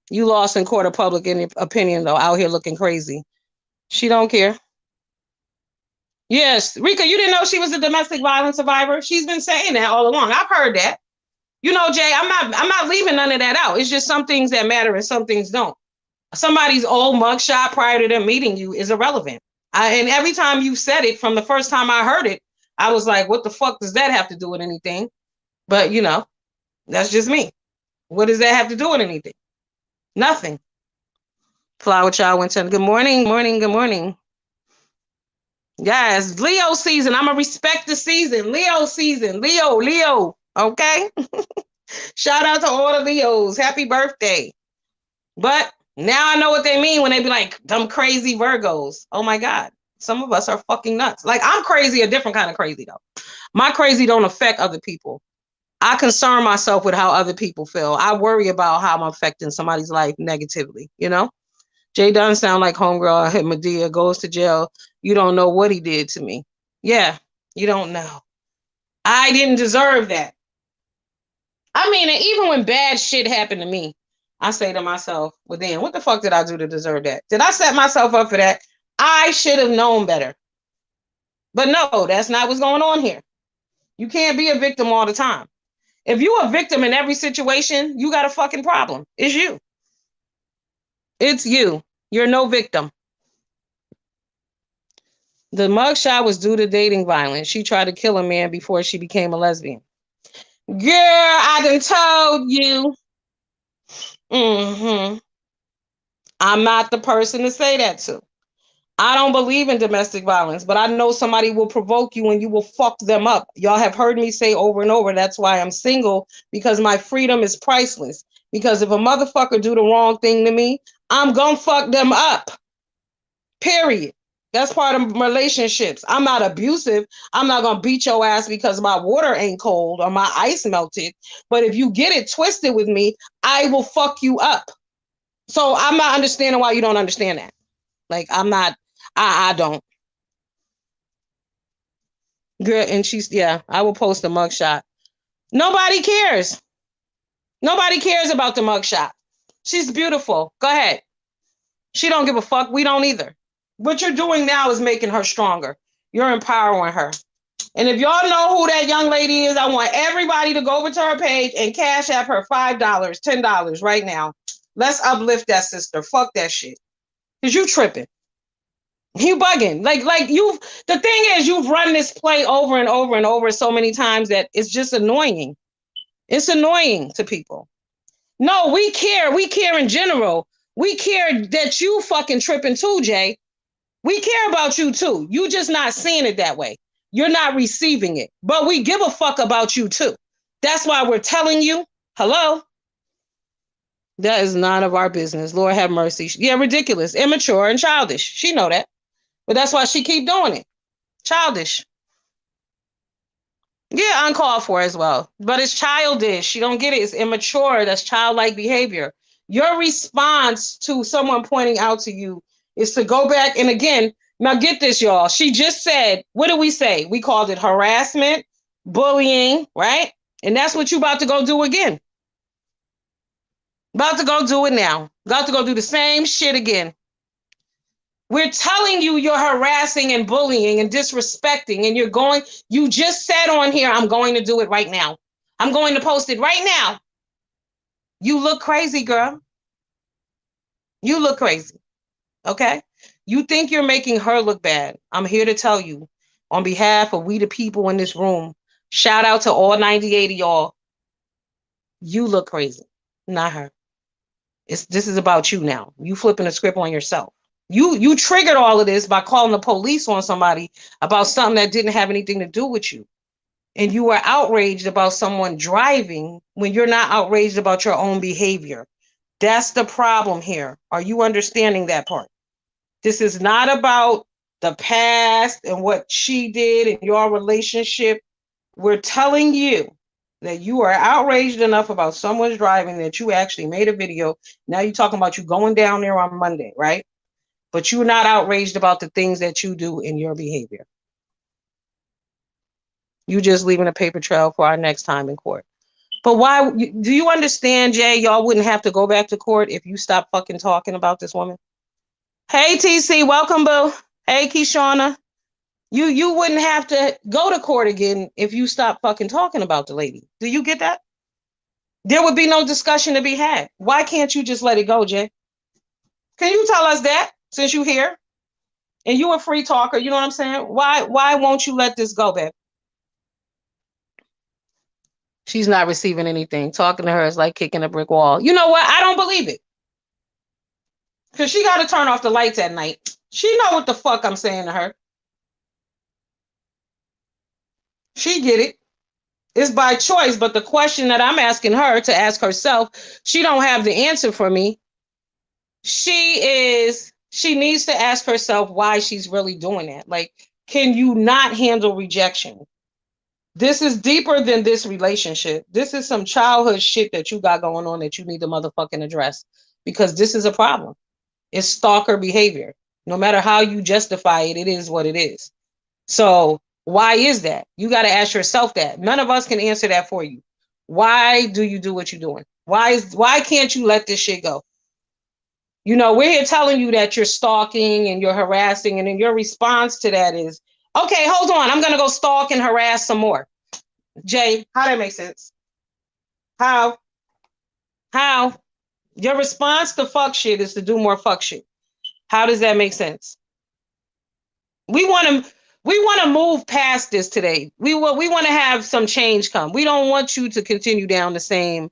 Speaker 1: you lost in court of public opinion, though, out here looking crazy. She don't care. Yes, Rika, you didn't know she was a domestic violence survivor? She's been saying that all along. I've heard that. You know, Jay, I'm not leaving none of that out. It's just some things that matter and some things don't. Somebody's old mugshot prior to them meeting you is irrelevant. And every time you said it, from the first time I heard it, I was like, what the fuck does that have to do with anything? But, you know, that's just me. What does that have to do with anything? Nothing. Flower Child went to good morning. Good morning. Yes, Leo season. I'm going to respect the season. Leo season. Leo. Okay? Shout out to all the Leos. Happy birthday. But now I know what they mean when they be like, them crazy Virgos. Oh my God. Some of us are fucking nuts. Like, I'm crazy, a different kind of crazy, though. My crazy don't affect other people. I concern myself with how other people feel. I worry about how I'm affecting somebody's life negatively, you know? Jay Dunn sound like homegirl hit Medea, goes to jail. You don't know what he did to me. Yeah, you don't know. I didn't deserve that. I mean, and even when bad shit happened to me, I say to myself, well, then, what the fuck did I do to deserve that? Did I set myself up for that? I should have known better. But no, that's not what's going on here. You can't be a victim all the time. If you're a victim in every situation, you got a fucking problem. It's you. It's you. You're no victim. The mugshot was due to dating violence. She tried to kill a man before she became a lesbian. Girl, I done told you. I'm not the person to say that to. I don't believe in domestic violence, but I know somebody will provoke you and you will fuck them up. Y'all have heard me say over and over, that's why I'm single, because my freedom is priceless. Because if a motherfucker do the wrong thing to me, I'm gonna fuck them up. Period. That's part of relationships. I'm not abusive. I'm not going to beat your ass because my water ain't cold or my ice melted. But if you get it twisted with me, I will fuck you up. So I'm not understanding why you don't understand that. Like, I'm not, I don't. Girl, and she's, yeah, I will post a mugshot. Nobody cares. Nobody cares about the mugshot. She's beautiful. Go ahead. She don't give a fuck. We don't either. What you're doing now is making her stronger. You're empowering her. And if y'all know who that young lady is, I want everybody to go over to her page and cash app her $5, $10 right now. Let's uplift that sister. Fuck that shit. Cause you tripping. You bugging. Like you've, the thing is, you've run this play over and over and over so many times that it's just annoying. It's annoying to people. No, we care. We care in general. We care that you fucking tripping too, Jay. We care about you too. You just not seeing it that way. You're not receiving it. But we give a fuck about you too. That's why we're telling you, hello? That is none of our business. Lord have mercy. Yeah, ridiculous, immature, and childish. She know that. But that's why she keep doing it. Childish. Yeah, uncalled for as well. But it's childish. She don't get it. It's immature. That's childlike behavior. Your response to someone pointing out to you is to go back. And again, now get this, y'all. She just said, what did we say? We called it harassment, bullying, right? And that's what you about to go do again. About to go do it now. About to go do the same shit again. We're telling you you're harassing and bullying and disrespecting, and you just said on here, I'm going to do it right now. I'm going to post it right now. You look crazy, girl. You look crazy. Okay? You think you're making her look bad. I'm here to tell you, on behalf of we the people in this room, shout out to all 98 of y'all. You look crazy, not her. This is about you now. You flipping the script on yourself. You triggered all of this by calling the police on somebody about something that didn't have anything to do with you. And you were outraged about someone driving when you're not outraged about your own behavior. That's the problem here. Are you understanding that part? This is not about the past and what she did in your relationship. We're telling you that you are outraged enough about someone's driving that you actually made a video. Now you're talking about you going down there on Monday, right? But you're not outraged about the things that you do in your behavior. You just leaving a paper trail for our next time in court. But why, do you understand, Jay, y'all wouldn't have to go back to court if you stopped fucking talking about this woman? Hey, TC, welcome, boo. Hey, Keyshauna. You wouldn't have to go to court again if you stopped fucking talking about the lady. Do you get that? There would be no discussion to be had. Why can't you just let it go, Jay? Can you tell us that since you're here? And you a free talker, you know what I'm saying? Why won't you let this go, babe? She's not receiving anything. Talking to her is like kicking a brick wall. You know what? I don't believe it. Because she got to turn off the lights at night. She know what the fuck I'm saying to her. She get it. It's by choice. But the question that I'm asking her to ask herself, she don't have the answer for me. She needs to ask herself why she's really doing that. Like, can you not handle rejection? This is deeper than this relationship. This is some childhood shit that you got going on that you need to motherfucking address, because this is a problem. It's stalker behavior. No matter how you justify it, it is what it is. So why is that? You got to ask yourself that. None of us can answer that for you. Why do you do what you're doing? Why can't you let this shit go? You know, we're here telling you that you're stalking and you're harassing, and then your response to that is, okay, hold on, I'm going to go stalk and harass some more. Jay, how that make sense? How? Your response to fuck shit is to do more fuck shit. How does that make sense? We want to move past this today. We want to have some change come. We don't want you to continue down the same,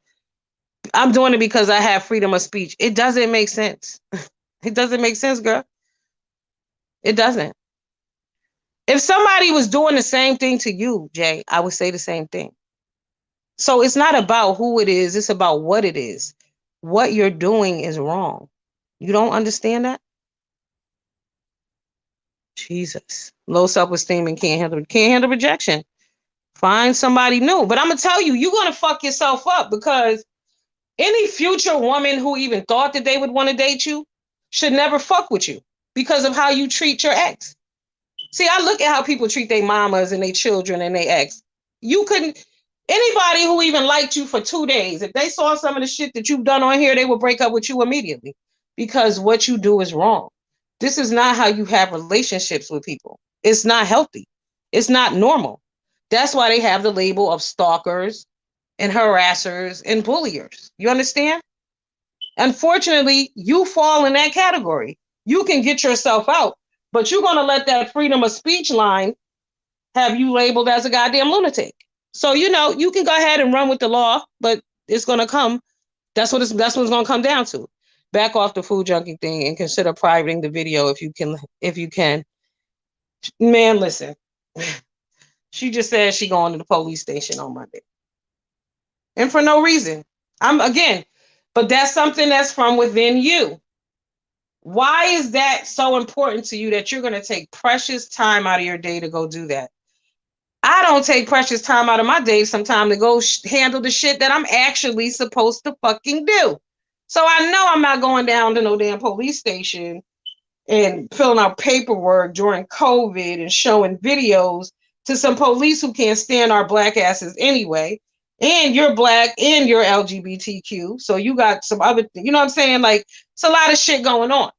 Speaker 1: I'm doing it because I have freedom of speech. It doesn't make sense. It doesn't make sense, girl. It doesn't. If somebody was doing the same thing to you, Jay, I would say the same thing. So it's not about who it is. It's about what it is. What you're doing is wrong. You don't understand that? Jesus. Low self-esteem and can't handle rejection. Find somebody new. But I'm gonna tell you, you're gonna fuck yourself up because any future woman who even thought that they would want to date you should never fuck with you because of how you treat your ex. See, I look at how people treat their mamas and their children and their ex. You couldn't, anybody who even liked you for 2 days, if they saw some of the shit that you've done on here, they would break up with you immediately because what you do is wrong. This is not how you have relationships with people. It's not healthy. It's not normal. That's why they have the label of stalkers and harassers and bulliers. You understand? Unfortunately, you fall in that category. You can get yourself out, but you're going to let that freedom of speech line have you labeled as a goddamn lunatic. So, you can go ahead and run with the law, but it's going to come. That's what it's going to come down to. Back off the food junkie thing and consider privating the video if you can. Man, listen. She just said she going to the police station on Monday. And for no reason. But that's something that's from within you. Why is that so important to you that you're going to take precious time out of your day to go do that? I don't take precious time out of my day sometime to go handle the shit that I'm actually supposed to fucking do. So I know I'm not going down to no damn police station and filling out paperwork during COVID and showing videos to some police who can't stand our black asses anyway. And you're black and you're LGBTQ. So you got some other, you know what I'm saying? Like, it's a lot of shit going on.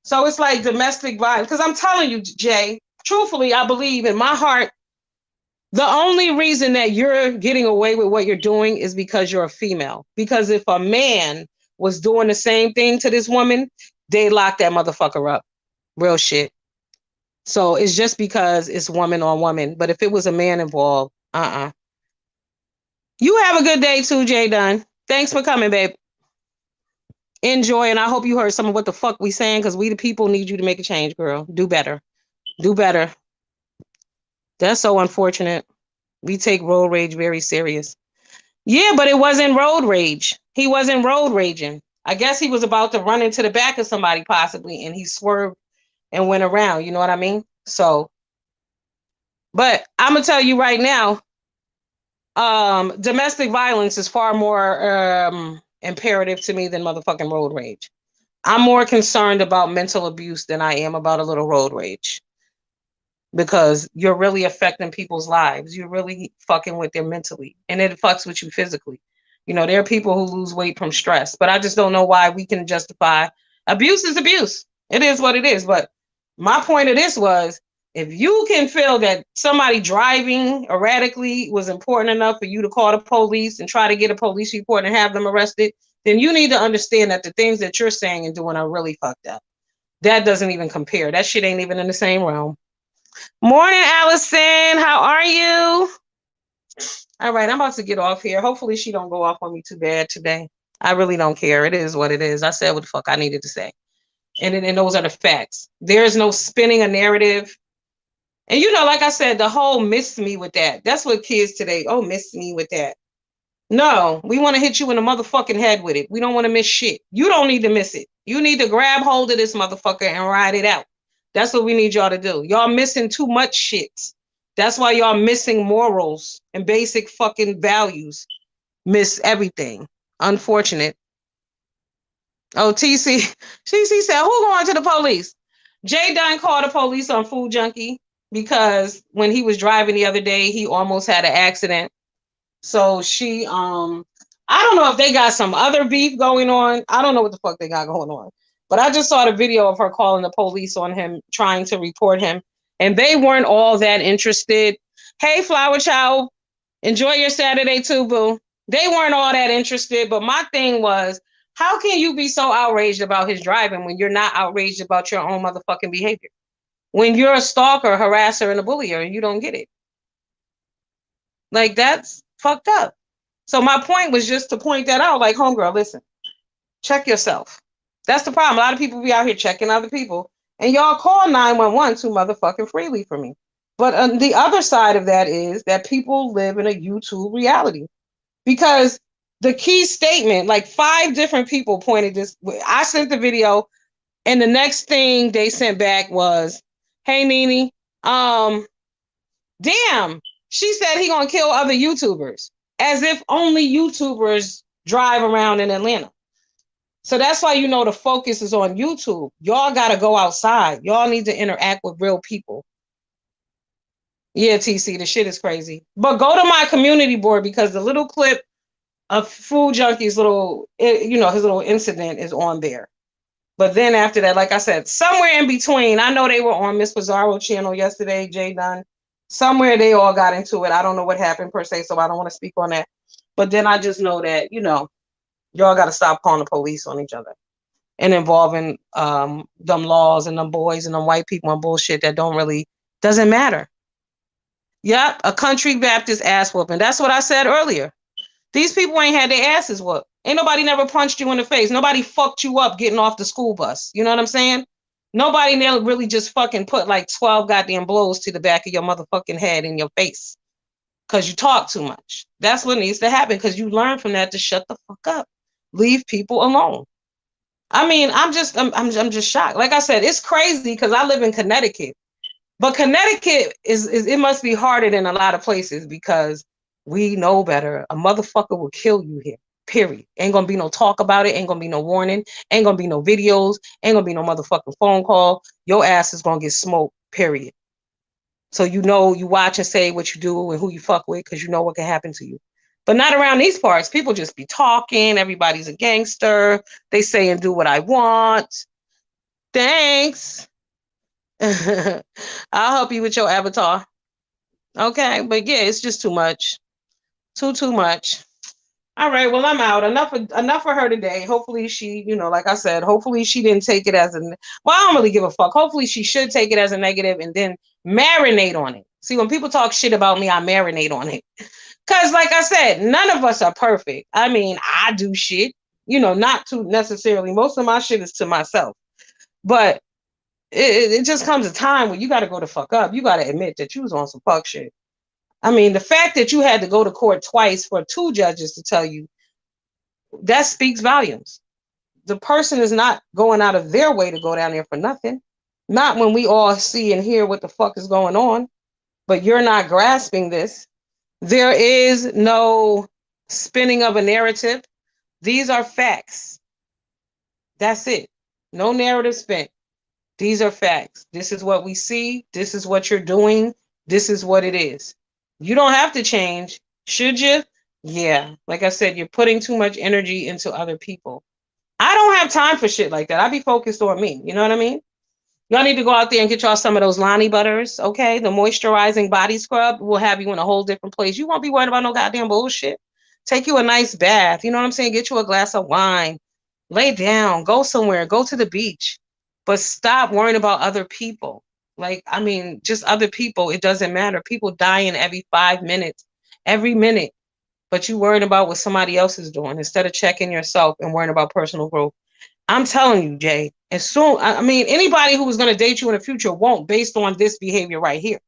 Speaker 1: So it's like domestic violence. Because I'm telling you, Jay, truthfully, I believe in my heart, the only reason that you're getting away with what you're doing is because you're a female. Because if a man was doing the same thing to this woman, they lock that motherfucker up. Real shit. So it's just because it's woman on woman. But if it was a man involved, You have a good day too, Jay Dunn. Thanks for coming, babe. Enjoy, and I hope you heard some of what the fuck we saying, because we the people need you to make a change, girl. Do better. Do better. That's so unfortunate. We take road rage very serious. Yeah, but it wasn't road rage. He wasn't road raging. I guess he was about to run into the back of somebody possibly, and he swerved and went around. You know what I mean? So, but I'm gonna tell you right now, domestic violence is far more imperative to me than motherfucking road rage. I'm more concerned about mental abuse than I am about a little road rage. Because you're really affecting people's lives. You're really fucking with them mentally. And it fucks with you physically. There are people who lose weight from stress. But I just don't know why we can justify abuse is abuse. It is what it is. But my point of this was, if you can feel that somebody driving erratically was important enough for you to call the police and try to get a police report and have them arrested, then you need to understand that the things that you're saying and doing are really fucked up. That doesn't even compare. That shit ain't even in the same realm. Morning, Allison. How are you? All right, I'm about to get off here. Hopefully she don't go off on me too bad today. I really don't care. It is what it is. I said what the fuck I needed to say. And those are the facts. There is no spinning a narrative. And like I said, the whole miss me with that. That's what kids today, miss me with that. No, we want to hit you in the motherfucking head with it. We don't want to miss shit. You don't need to miss it. You need to grab hold of this motherfucker and ride it out. That's what we need y'all to do. Y'all missing too much shit. That's why y'all missing morals and basic fucking values. Miss everything. Unfortunate. Oh, TC said, who going to the police? Jay Dunn called the police on Food Junkie because when he was driving the other day, he almost had an accident. So she, I don't know if they got some other beef going on. I don't know what the fuck they got going on. But I just saw the video of her calling the police on him, trying to report him. And they weren't all that interested. Hey, Flower Child, enjoy your Saturday too, boo. They weren't all that interested. But my thing was, how can you be so outraged about his driving when you're not outraged about your own motherfucking behavior? When you're a stalker, harasser, and a bullier, and you don't get it. Like, that's fucked up. So my point was just to point that out. Like, homegirl, listen, check yourself. That's the problem. A lot of people be out here checking other people. And y'all call 911 too motherfucking freely for me. But on the other side of that is that people live in a YouTube reality. Because the key statement, like 5 different people pointed this. I sent the video. And the next thing they sent back was, "Hey Nene, damn, she said he gonna kill other YouTubers, as if only YouTubers drive around in Atlanta." So that's why the focus is on YouTube. Y'all gotta go outside. Y'all need to interact with real people. Yeah, TC, the shit is crazy. But go to my community board because the little clip of Food Junkie's little, his little incident is on there. But then after that, like I said, somewhere in between, I know they were on Miss Pizarro channel yesterday, Jay Dunn. Somewhere they all got into it. I don't know what happened per se, so I don't want to speak on that. But then I just know that, y'all got to stop calling the police on each other and involving them laws and them boys and them white people and bullshit that doesn't matter. Yep, a country Baptist ass whooping. That's what I said earlier. These people ain't had their asses whooped. Ain't nobody never punched you in the face. Nobody fucked you up getting off the school bus. You know what I'm saying? Nobody never really just fucking put like 12 goddamn blows to the back of your motherfucking head in your face because you talk too much. That's what needs to happen because you learn from that to shut the fuck up. Leave people alone. I mean, I'm just shocked. Like I said, it's crazy because I live in Connecticut. But Connecticut is it must be harder than a lot of places because we know better. A motherfucker will kill you here. Period. Ain't gonna be no talk about it. Ain't gonna be no warning. Ain't gonna be no videos. Ain't gonna be no motherfucking phone call. Your ass is gonna get smoked. Period. So you watch and say what you do and who you fuck with because you know what can happen to you. But not around these parts. People just be talking. Everybody's a gangster. They say and do what I want. Thanks. I'll help you with your avatar. Okay, but yeah, it's just too much. Too much. All right, well, I'm out. Enough for her today. Hopefully she, like I said, hopefully she didn't take it as I don't really give a fuck. Hopefully she should take it as a negative and then marinate on it. See, when people talk shit about me, I marinate on it. Cause like I said, none of us are perfect. I mean, I do shit, not to necessarily. Most of my shit is to myself. But it just comes a time where you got to go the fuck up. You got to admit that you was on some fuck shit. I mean, the fact that you had to go to court twice for 2 judges to tell you, that speaks volumes. The person is not going out of their way to go down there for nothing. Not when we all see and hear what the fuck is going on, but you're not grasping this. There is no spinning of a narrative. These are facts. That's it. No narrative spin. These are facts. This is what we see. This is what you're doing. This is what it is. You don't have to change. Should you? Yeah. Like I said, you're putting too much energy into other people. I don't have time for shit like that. I be focused on me. You know what I mean? Y'all need to go out there and get y'all some of those Lonnie butters, okay? The moisturizing body scrub will have you in a whole different place. You won't be worried about no goddamn bullshit. Take you a nice bath. You know what I'm saying? Get you a glass of wine. Lay down. Go somewhere. Go to the beach. But stop worrying about other people. Like, I mean, just other people. It doesn't matter. People dying every 5 minutes, every minute. But you worried about what somebody else is doing instead of checking yourself and worrying about personal growth. I'm telling you, Jay, I mean, anybody who was going to date you in the future won't based on this behavior right here.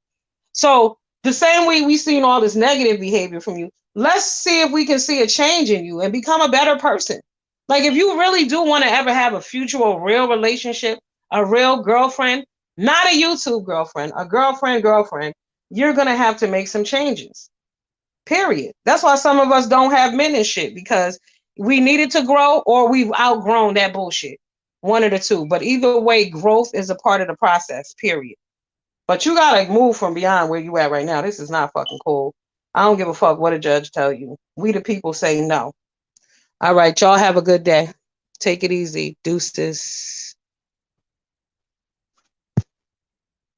Speaker 1: So the same way we've seen all this negative behavior from you, let's see if we can see a change in you and become a better person. Like if you really do want to ever have a future or real relationship, a real girlfriend, not a YouTube girlfriend, a girlfriend, you're going to have to make some changes. Period. That's why some of us don't have men and shit because we needed to grow or we've outgrown that bullshit. One of the two. But either way, growth is a part of the process, period. But you got to move from beyond where you at right now. This is not fucking cool. I don't give a fuck what a judge tell you. We the people say no. All right, y'all have a good day. Take it easy. Deuces.